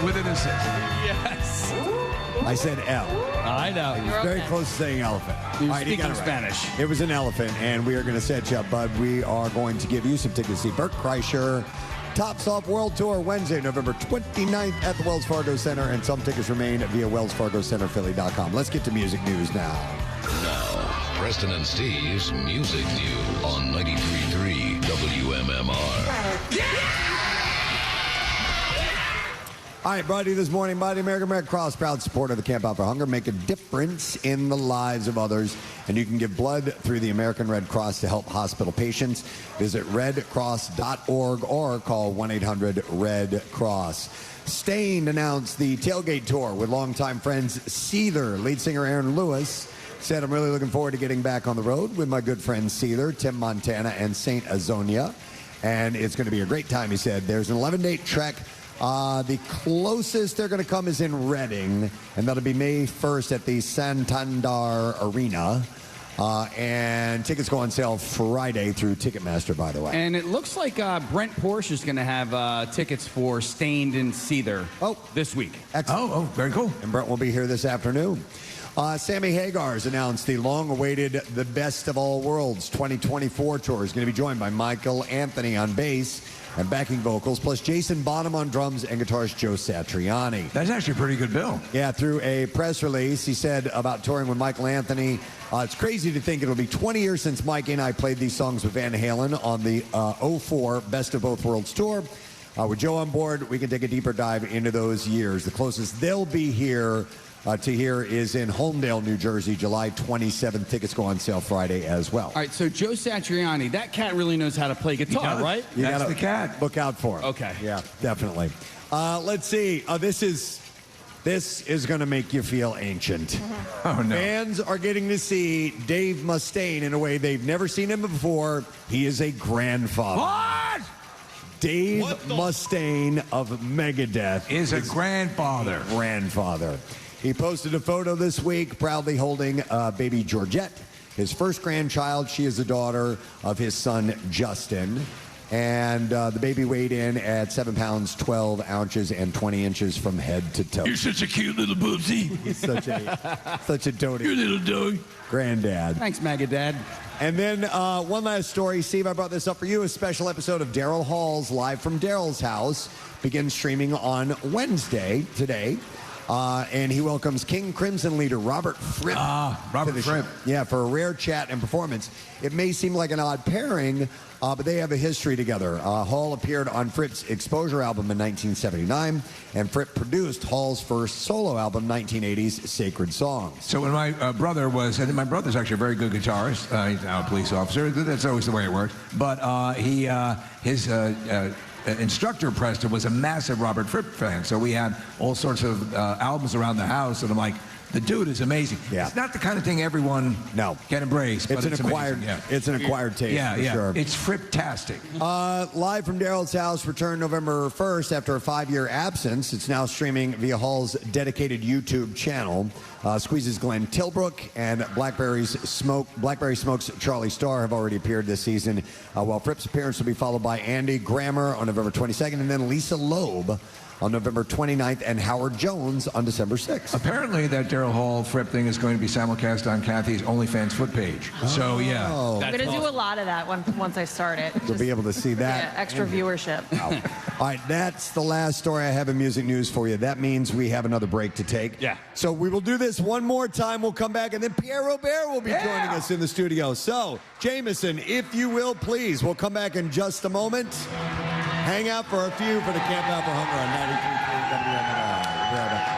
With an assist. Yes. I said L. I know. He was very close to saying elephant. He was All right, he got speaking it right. Spanish. It was an elephant, and we are going to set you up, bud. We are going to give you some tickets to see Bert Kreischer Tops Off World Tour Wednesday, November 29th at the Wells Fargo Center, and some tickets remain via wellsfargocenterphilly.com. Let's get to music news now. Now, Preston and Steve's Music News on 93.3 WMMR. All right, brought to you this morning by the American Red Cross, proud supporter of the Camp Out for Hunger. Make a difference in the lives of others, and you can give blood through the American Red Cross to help hospital patients. Visit redcross.org or call 1-800-RED-CROSS. Stained announced the tailgate tour with longtime friends Seether. Lead singer Aaron Lewis said, "I'm really looking forward to getting back on the road with my good friends Seether, Tim Montana, and Saint Azonia. And it's going to be a great time," he said. There's an 11-day trek. The closest they're going to come is in Reading, and that'll be May 1st at the Santander Arena. And tickets go on sale Friday through Ticketmaster, by the way. And it looks like Brent Porsche is going to have tickets for Stained and Seether this week. Excellent. Oh, very cool. And Brent will be here this afternoon. Sammy Hagar's announced the long-awaited The Best of All Worlds 2024 tour. Is going to be joined by Michael Anthony on bass and backing vocals, plus Jason Bonham on drums and guitarist Joe Satriani. That's actually a pretty good bill. Yeah, through a press release, he said about touring with Michael Anthony, it's crazy to think it'll be 20 years since Mike and I played these songs with Van Halen on the 04 Best of Both Worlds tour. With Joe on board, we can take a deeper dive into those years. The closest they'll be here to here is in Holmdel, New Jersey, July 27th. Tickets go on sale Friday as well. All right, so Joe Satriani, that cat really knows how to play guitar, right? You That's gotta the cat. Look out for him. Okay. Yeah, definitely. Let's see. This is going to make you feel ancient. Oh, no. Fans are getting to see Dave Mustaine in a way they've never seen him before. He is a grandfather. What? Dave Mustaine of Megadeth Is a grandfather. Grandfather. He posted a photo this week proudly holding baby Georgette, his first grandchild. She is the daughter of his son, Justin. And the baby weighed in at 7 pounds, 12 ounces, and 20 inches from head to toe. You're such a cute little boobsy. He's such a doty. Your little dog. Granddad. Thanks, Megadad. And then one last story. Steve, I brought this up for you. A special episode of Daryl Hall's Live from Daryl's House begins streaming on Wednesday, today. And he welcomes King Crimson leader Robert Fripp. Robert Fripp. Yeah, for a rare chat and performance. It may seem like an odd pairing, but they have a history together. Hall appeared on Fripp's Exposure album in 1979, and Fripp produced Hall's first solo album, 1980's Sacred Songs. So when my brother was, and my brother's actually a very good guitarist, he's now a police officer, that's always the way it works, but his instructor, Preston, was a massive Robert Fripp fan, so we had all sorts of albums around the house, and I'm like, the dude is amazing. Yeah. It's not the kind of thing everyone can embrace, but It's an acquired, amazing. Yeah. it's an acquired taste, for sure. It's Fripp-tastic. Live from Daryl's House returned November 1st after a 5-year absence. It's now streaming via Hall's dedicated YouTube channel. Squeeze's Glenn Tilbrook and Blackberry Smoke's Charlie Starr have already appeared this season, while Fripp's appearance will be followed by Andy Grammer on November 22nd, and then Lisa Loeb on November 29th, and Howard Jones on December 6th. Apparently, that Daryl Hall Fripp thing is going to be simulcast on Kathy's OnlyFans foot page. So, yeah. I'm going to do a lot of that once I start it. You'll be able to see that. Yeah, extra viewership. All right, that's the last story I have in music news for you. That means we have another break to take. Yeah. So we will do this one more time. We'll come back, and then Pierre Robert will be joining us in the studio. So, Jameson, if you will, please. We'll come back in just a moment. Hang out for a few for the Camp Out for Hunger on 93.3 WMNR. We'll be right back.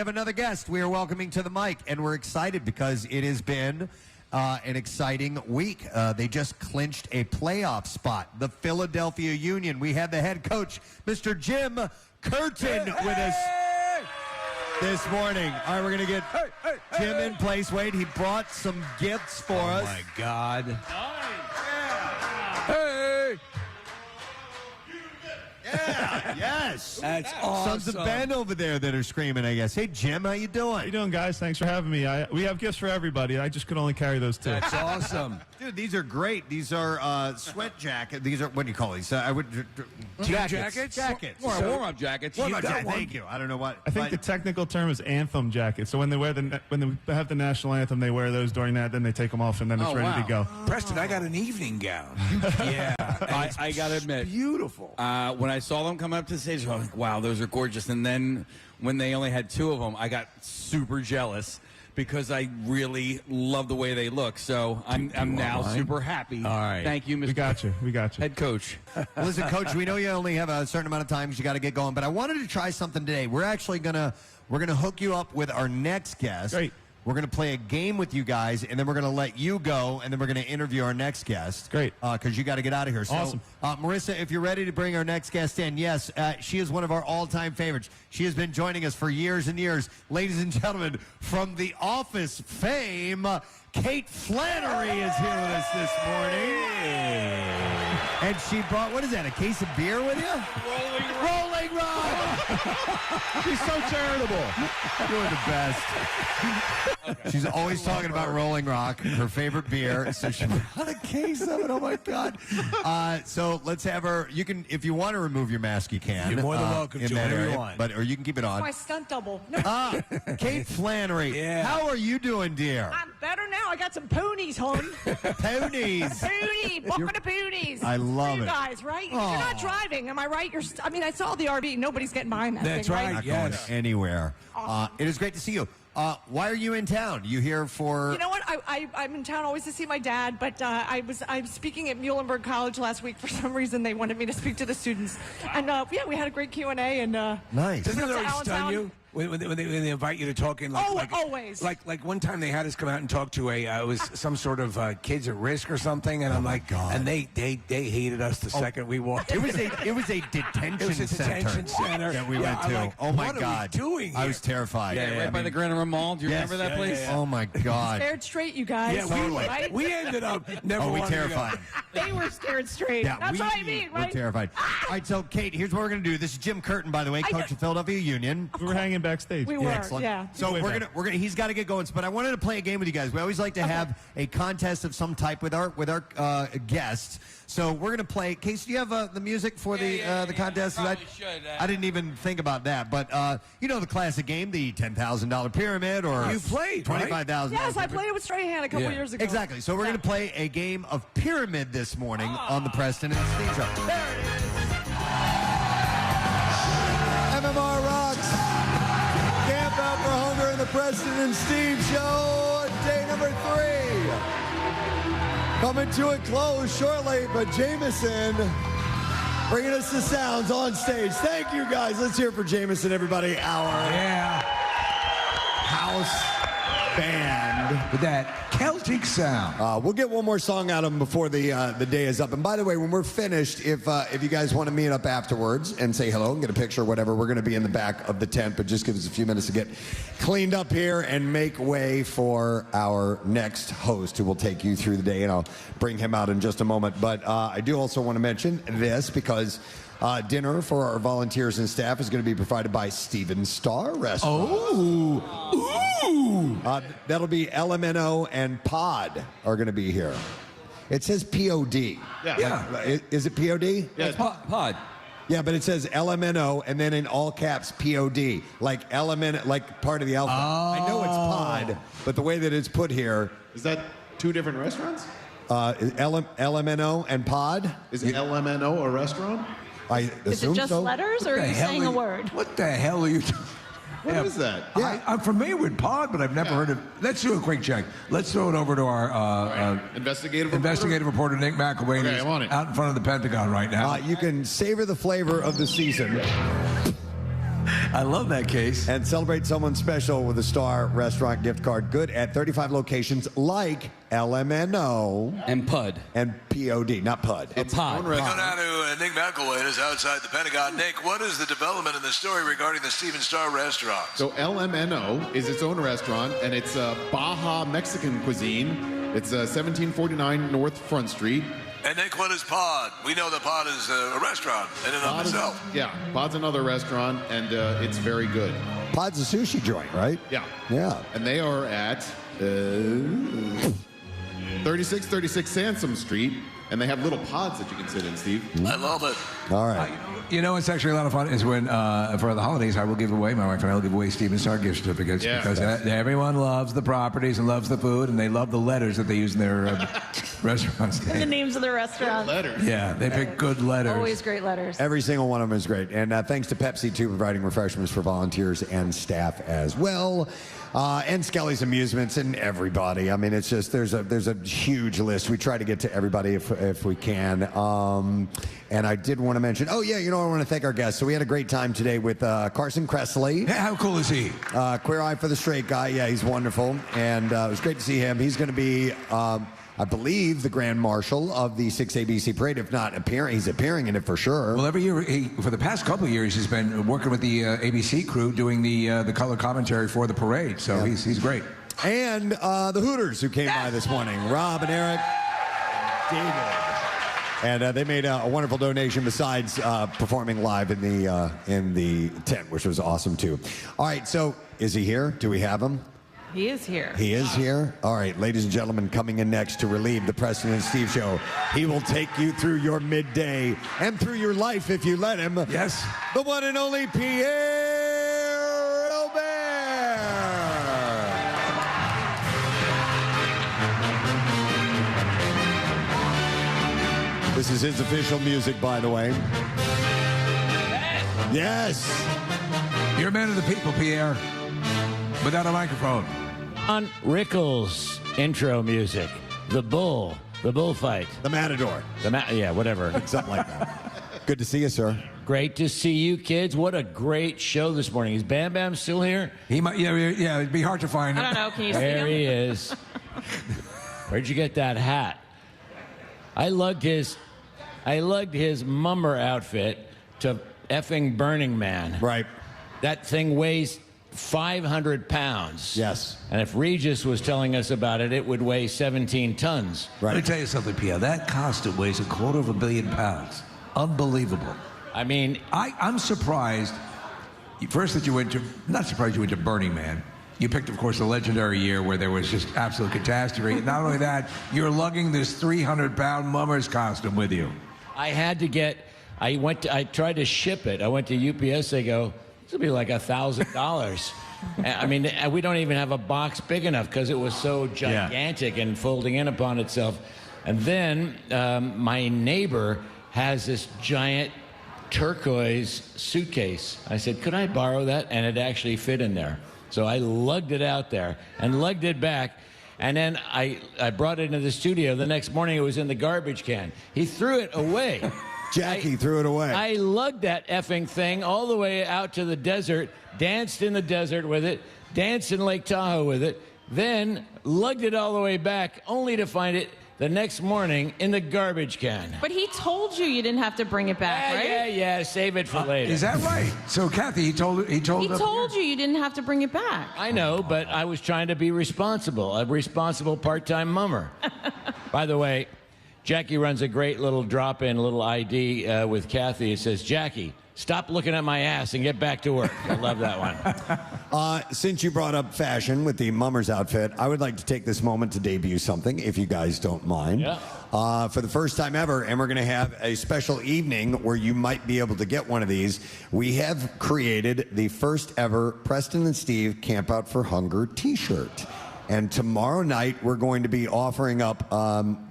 have another guest we are welcoming to the mic, and we're excited because it has been an exciting week. They just clinched a playoff spot. The Philadelphia Union. We have the head coach, Mr. Jim Curtin, with us this morning. All right, we're going to get Jim in place. Wade, he brought some gifts for us. Oh, my God. Hey! Yeah, yes. That's awesome. Sons of Ben over there that are screaming, I guess. Hey, Jim, how you doing? How you doing, guys? Thanks for having me. We have gifts for everybody. I just could only carry those two. That's awesome. Dude, these are great. These are sweat jackets. These are, what do you call these? Jackets? Jackets. Warm-up jackets. Warm-up jackets. Thank you. I don't know what. I think the technical term is anthem jackets. So when they wear when they have the national anthem, they wear those during that. Then they take them off, and then it's ready to go. Preston, I got an evening gown. Yeah. I got to admit. Beautiful. When I saw them come up to the stage, I was like, wow, those are gorgeous. And then when they only had two of them, I got super jealous because I really love the way they look. So I'm now super happy. All right. Thank you, Mr. We got you. Head coach. Listen, Coach, we know you only have a certain amount of time because you got to get going, but I wanted to try something today. We're actually gonna hook you up with our next guest. Great. We're going to play a game with you guys, and then we're going to let you go, and then we're going to interview our next guest. Great. Because you got to get out of here. So, awesome. Marissa, if you're ready to bring our next guest in, yes, she is one of our all-time favorites. She has been joining us for years and years. Ladies and gentlemen, from The Office fame, Kate Flannery is here with us this morning. And she brought, what is that, a case of beer with you? Rolling Rock! She's so charitable. You're the best. Okay. She's always talking about Rolling Rock, her favorite beer. So she brought a case of it. Oh, my God. So let's have her. You can, if you want to remove your mask, you can. You're more than welcome to whatever you want. Or you can keep it on. My stunt double. Kate Flannery. Yeah. How are you doing, dear? I'm better now. I got some ponies, hon. Ponies. Pony. Walking to ponies. I love you it. guys, right? Aww. You're not driving. Am I right? I mean, I saw the RV. Nobody's getting behind that That's thing, right. Not Yes. going anywhere. Awesome. It is great to see you. Why are you in town? You here for? You know what? I'm in town always to see my dad, but I'm speaking at Muhlenberg College last week. For some reason, they wanted me to speak to the students, and yeah, we had a great Q&A. And nice. Doesn't that always stun you when they invite you to talk in? Always. Like one time they had us come out and talk to it was some sort of kids at risk or something, and I'm like, God. And they hated us the second we walked. It was a detention center that we went to. Like, oh my what God! Are we doing here? I was terrified. Yeah, right by the Grand Mall. Do you remember that place? Yeah. Oh my God! Scared straight, you guys. Yeah, right? we ended up never. We wanting to go. terrified. They were scared straight. Yeah, That's what I mean, right? We're terrified. All right, so Kate, here's what we're gonna do. This is Jim Curtin, by the way, coach of Philadelphia Union. We were hanging backstage. We were, Excellent. yeah. So we're gonna. He's got to get going. But I wanted to play a game with you guys. We always like to have a contest of some type with our guests. So we're gonna play. Case, do you have the music for the contest? I should. I didn't even think about that. But you know the classic game, the $10,000 pyramid, or you played $25,000. Yes, I played it with Strahan a couple years ago. Exactly. So we're gonna play a game of pyramid this morning on the Preston and Steve Show. There it is. MMR rocks. Camp out for hunger in the Preston and Steve Show, day number 3. Coming to a close shortly, but Jameson bringing us the sounds on stage. Thank you, guys. Let's hear it for Jameson, everybody. Our house band with that Celtic sound. We'll get one more song out of them before the day is up. And by the way, when we're finished, if you guys want to meet up afterwards and say hello and get a picture or whatever, we're going to be in the back of the tent, but just give us a few minutes to get cleaned up here and make way for our next host who will take you through the day, and I'll bring him out in just a moment. But I do also want to mention this because dinner for our volunteers and staff is going to be provided by Steven Star Restaurant. That'll be LMNO and Pod are going to be here. It says POD. Yeah. Is it POD? Yeah, Pod. Yeah, but it says LMNO and then in all caps POD, like element, like part of the alphabet. I know it's Pod, but the way that it's put here. Is that two different restaurants? LMNO and Pod? Is LMNO a restaurant? I Is it just letters, or are you saying a word? What the hell are you doing? What is that? Yeah. I'm familiar with Pod, but I've never heard of. Let's do a quick check. Let's throw it over to our investigative reporter Nick McElwain. Okay, I'm on it. Out in front of the Pentagon right now. You can savor the flavor of the season I love that case. And celebrate someone special with a Star Restaurant gift card. Good at 35 locations like LMNO. And PUD. And POD, not PUD. It's POD. We go down to Nick McElwain is outside the Pentagon. Nick, what is the development in the story regarding the Steven Star restaurant? So LMNO is its own restaurant, and it's Baja Mexican cuisine. It's 1749 North Front Street. And Nick, what is Pod? We know that Pod is a restaurant in and of itself. Yeah, Pod's another restaurant, and it's very good. Pod's a sushi joint, right? Yeah. Yeah. And they are at 3636 Sansom Street, and they have little pods that you can sit in, Steve. I love it. All right. You know, it's actually a lot of fun is when, for the holidays, I will give away, my wife and I will give away Steven Star gift certificates because everyone loves the properties and loves the food, and they love the letters that they use in their restaurants. And the names of the restaurants. Letters. Yeah, they pick good letters. Always great letters. Every single one of them is great. And thanks to Pepsi, too, providing refreshments for volunteers and staff as well. And Skelly's Amusements and everybody. I mean, it's just, there's a huge list. We try to get to everybody if we can. And I did want to mention, I want to thank our guests. So we had a great time today with Carson Kressley. Hey, how cool is he? Queer Eye for the Straight Guy. Yeah, he's wonderful. And it was great to see him. He's going to be, I believe, the Grand Marshal of the 6ABC Parade. If not appearing, he's appearing in it for sure. Well, every year, for the past couple of years, he's been working with the ABC crew doing the color commentary for the parade. So he's great. And the Hooters who came by this morning. Rob and Eric. David. And they made a wonderful donation besides performing live in the tent, which was awesome, too. All right, so is he here? Do we have him? He is here. He is here? All right, ladies and gentlemen, coming in next to relieve the Preston and Steve Show. He will take you through your midday and through your life if you let him. Yes. The one and only Pierre Robert. This is his official music, by the way. Yes. You're a man of the people, Pierre. Without a microphone. On Rickles' intro music. The bullfight. The Matador. Whatever. Something like that. Good to see you, sir. Great to see you, kids. What a great show this morning. Is Bam Bam still here? He might. Yeah. It'd be hard to find him. I don't know. Can you see him? There he is. Where'd you get that hat? I lugged his mummer outfit to effing Burning Man. Right. That thing weighs 500 pounds. Yes. And if Regis was telling us about it, it would weigh 17 tons. Right. Let me tell you something, Pierre. That costume weighs 250 million pounds. Unbelievable. I mean, I'm surprised. First that you went to, not surprised you went to Burning Man. You picked, of course, the legendary year where there was just absolute catastrophe. Not only that, you're lugging this 300-pound mummer's costume with you. I had to get. I tried to ship it. I went to UPS. They go, this will be like $1,000. I mean, we don't even have a box big enough because it was so gigantic and folding in upon itself. And then my neighbor has this giant turquoise suitcase. I said, could I borrow that? And it actually fit in there. So I lugged it out there and lugged it back. And then I brought it into the studio. The next morning, it was in the garbage can. He threw it away. Jackie threw it away. I lugged that effing thing all the way out to the desert, danced in the desert with it, danced in Lake Tahoe with it, then lugged it all the way back, only to find it the next morning in the garbage can. But he told you didn't have to bring it back, right? Yeah, save it for later. Is that right? So, Kathy, he told He told you didn't have to bring it back. I know, but I was trying to be responsible, a responsible part-time mummer. By the way, Jackie runs a great little drop-in, little ID with Kathy. It says, Jackie, stop looking at my ass and get back to work. I love that one. Since you brought up fashion with the mummer's outfit, I would like to take this moment to debut something, if you guys don't mind. Yeah. For the first time ever, and we're going to have a special evening where you might be able to get one of these. We have created the first ever Preston and Steve Camp Out for Hunger t-shirt. And tomorrow night, we're going to be offering up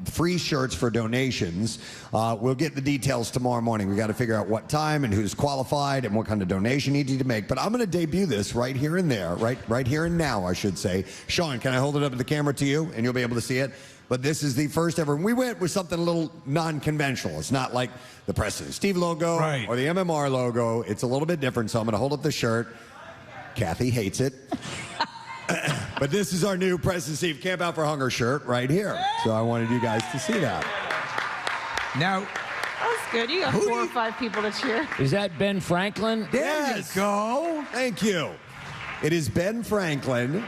free shirts for donations. We'll get the details tomorrow morning. We got to figure out what time and who's qualified and what kind of donation you need to make. But I'm going to debut this right here and there, right here and now, I should say. Sean, can I hold it up to the camera to you, and you'll be able to see it? But this is the first ever. We went with something a little non-conventional. It's not like the Preston and Steve logo or the MMR logo. It's a little bit different. So I'm going to hold up the shirt. Kathy hates it. But this is our new Preston Steve Camp Out for Hunger shirt right here. So I wanted you guys to see that. Now, That's good. You got 4 or 5 people to cheer. Is that Ben Franklin? there you go. Thank you. It is Ben Franklin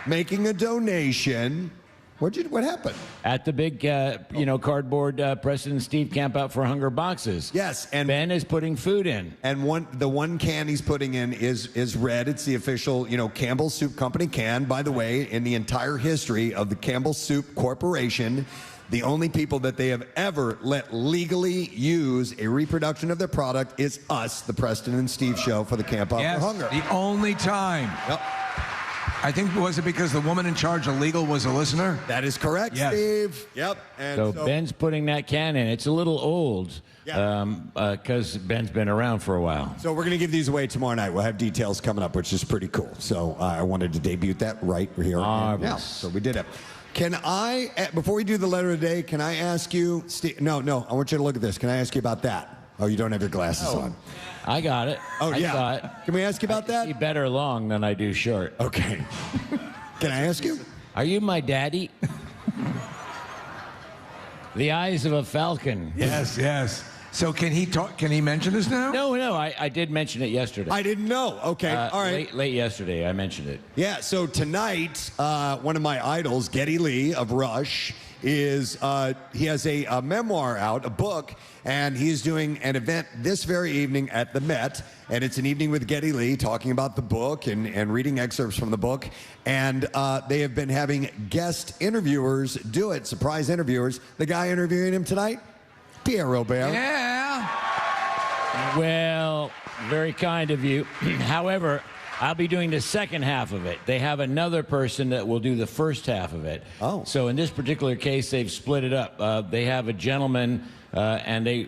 making a donation. What happened? At the big, cardboard Preston and Steve Camp Out for Hunger boxes. Yes, and Ben is putting food in. And the one can he's putting in is red. It's the official, Campbell Soup Company can. By the way, in the entire history of the Campbell Soup Corporation, the only people that they have ever let legally use a reproduction of their product is us, the Preston and Steve Show for the Camp Out for Hunger. The only time. Yep. I think, was it because the woman in charge of legal was a listener? That is correct, yes. Steve. Yep. And so Ben's putting that can in. It's a little old because Ben's been around for a while. So we're going to give these away tomorrow night. We'll have details coming up, which is pretty cool. So I wanted to debut that right here and now. So we did it. Can I, before we do the letter of the day, can I ask you, Steve? No, I want you to look at this. Can I ask you about that? Oh, you don't have your glasses on. I got it. Oh, I saw it. Can we ask you about that? I see better long than I do short. Okay. Can I ask you? Are you my daddy? The eyes of a falcon. Yes. So can he talk? Can he mention this now? No. I did mention it yesterday. I didn't know. Okay. All right. Late yesterday, I mentioned it. Yeah. So tonight, one of my idols, Geddy Lee of Rush, is he has a memoir out, a book, and he's doing an event this very evening at the Met, and it's an evening with Geddy Lee talking about the book and reading excerpts from the book, and they have been having guest interviewers do it, surprise interviewers. The guy interviewing him tonight, Pierre Robert. Yeah. Well, very kind of you. However, I'll be doing the second half of it. They have another person that will do the first half of it. Oh. So in this particular case, they've split it up. They have a gentleman, and they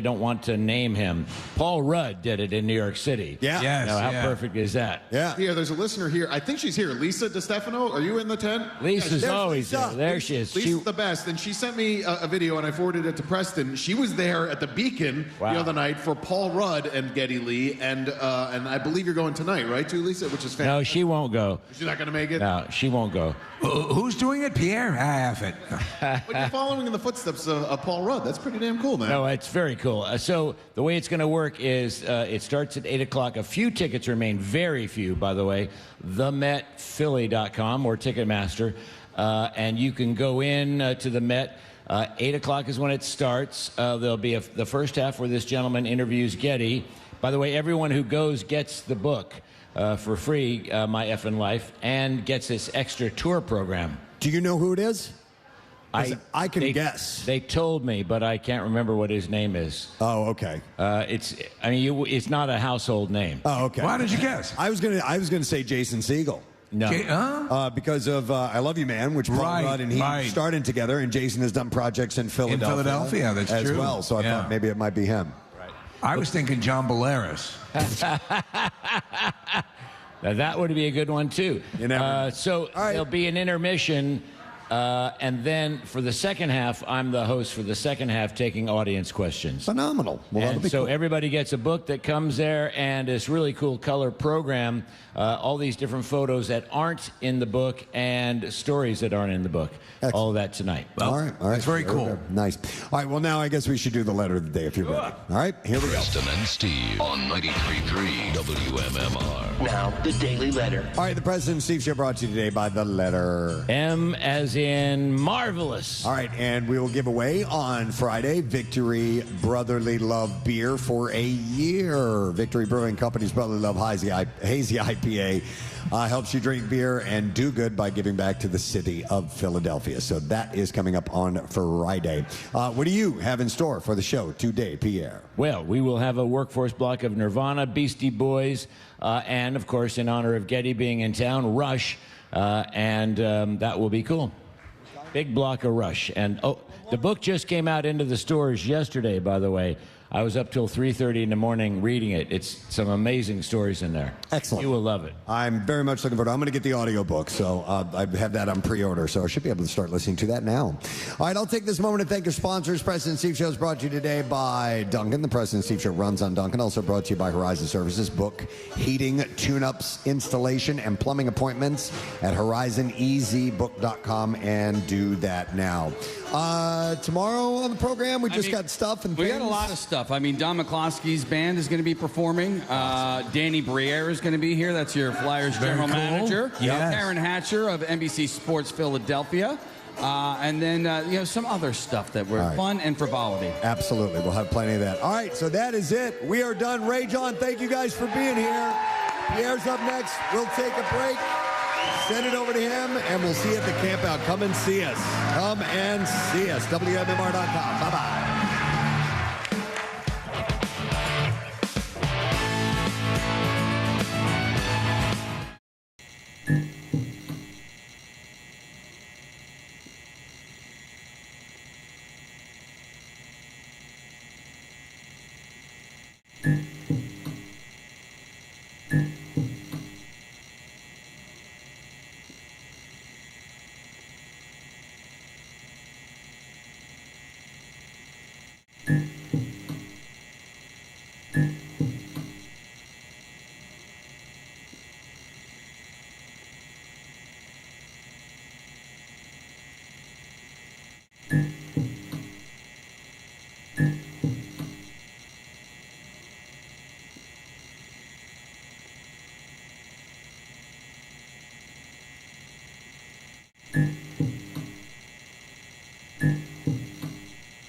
don't want to name him. Paul Rudd did it in New York City. Yeah. Yes. How perfect is that? Yeah. Yeah, there's a listener here. I think she's here. Lisa DiStefano, are you in the tent? Lisa's Yeah, always Lisa. there. There she is. Lisa's the best, and she sent me a video, and I forwarded it to Preston. She was there at the Beacon the other night for Paul Rudd and Geddy Lee, and I believe you're going tonight, right, too, Lisa? Which is fantastic. No, she won't go. She's not going to make it? No, she won't go. Who's doing it? Pierre? Half it. But you're following in the footsteps of Paul Rudd. That's pretty damn cool, man. No, it's very cool. So the way it's going to work is it starts at 8 o'clock. A few tickets remain, very few, by the way. TheMetPhilly.com or Ticketmaster. And you can go in to the Met. 8 o'clock is when it starts. There'll be the first half where this gentleman interviews Geddy. By the way, everyone who goes gets the book for free, My Effin' Life, and gets this extra tour program. Do you know who it is? I can guess. They told me, but I can't remember what his name is. Oh, okay. It's not a household name. Oh, okay. Why did you guess? I was gonna say Jason Segel. No. Because of I Love You Man, which Paul Rudd and he started together, and Jason has done projects in Philadelphia. In Philadelphia, that's as true. well. So I thought maybe it might be him. I was thinking John Belarus. Now that would be a good one too. There'll be an intermission, and then for the second half, I'm the host for the second half, taking audience questions. Phenomenal. Well, that'll be so cool. everybody gets a book that comes there, and this really cool color program, all these different photos that aren't in the book and stories that aren't in the book. Excellent. All of that tonight. All right. That's very cool. Nice. All right. Well, now I guess we should do the letter of the day if you're ready. All right. Here we go. Preston and Steve on 93.3 WMMR. Now, the Daily Letter. All right. The President and Steve Show brought to you today by the letter M as in marvelous. All right. And we will give away on Friday Victory Brotherly Love Beer for a year. Victory Brewing Company's Brotherly Love Hazy IPA helps you drink beer and do good by giving back to the city of Philadelphia. So that is coming up on Friday. What do you have in store for the show today, Pierre? Well, we will have a workforce block of Nirvana, Beastie Boys, and, of course, in honor of Geddy being in town, Rush. and that will be cool. Big block of Rush. And the book just came out into the stores yesterday, by the way. I was up till 3:30 in the morning reading it. It's some amazing stories in there. Excellent. You will love it. I'm very much looking forward to it. I'm going to get the audiobook, so I have that on pre-order, so I should be able to start listening to that now. All right, I'll take this moment to thank our sponsors. Preston and Steve Show is brought to you today by Duncan. The Preston and Steve Show runs on Duncan. Also brought to you by Horizon Services. Book heating, tune-ups, installation, and plumbing appointments at horizonezbook.com and do that now. Tomorrow on the program, we just got stuff and things. We got a lot of stuff. I mean, Don McCloskey's band is going to be performing. Danny Briere is going to be here. That's your Flyers general manager. Yes. Aaron Hatcher of NBC Sports Philadelphia. And then, some other stuff that were fun and frivolity. Absolutely. We'll have plenty of that. All right, so that is it. We are done. Ray John, thank you guys for being here. Pierre's up next. We'll take a break. Send it over to him, and we'll see you at the camp out. Come and see us. Come and see us. WMMR.com. Bye-bye. Mm-hmm.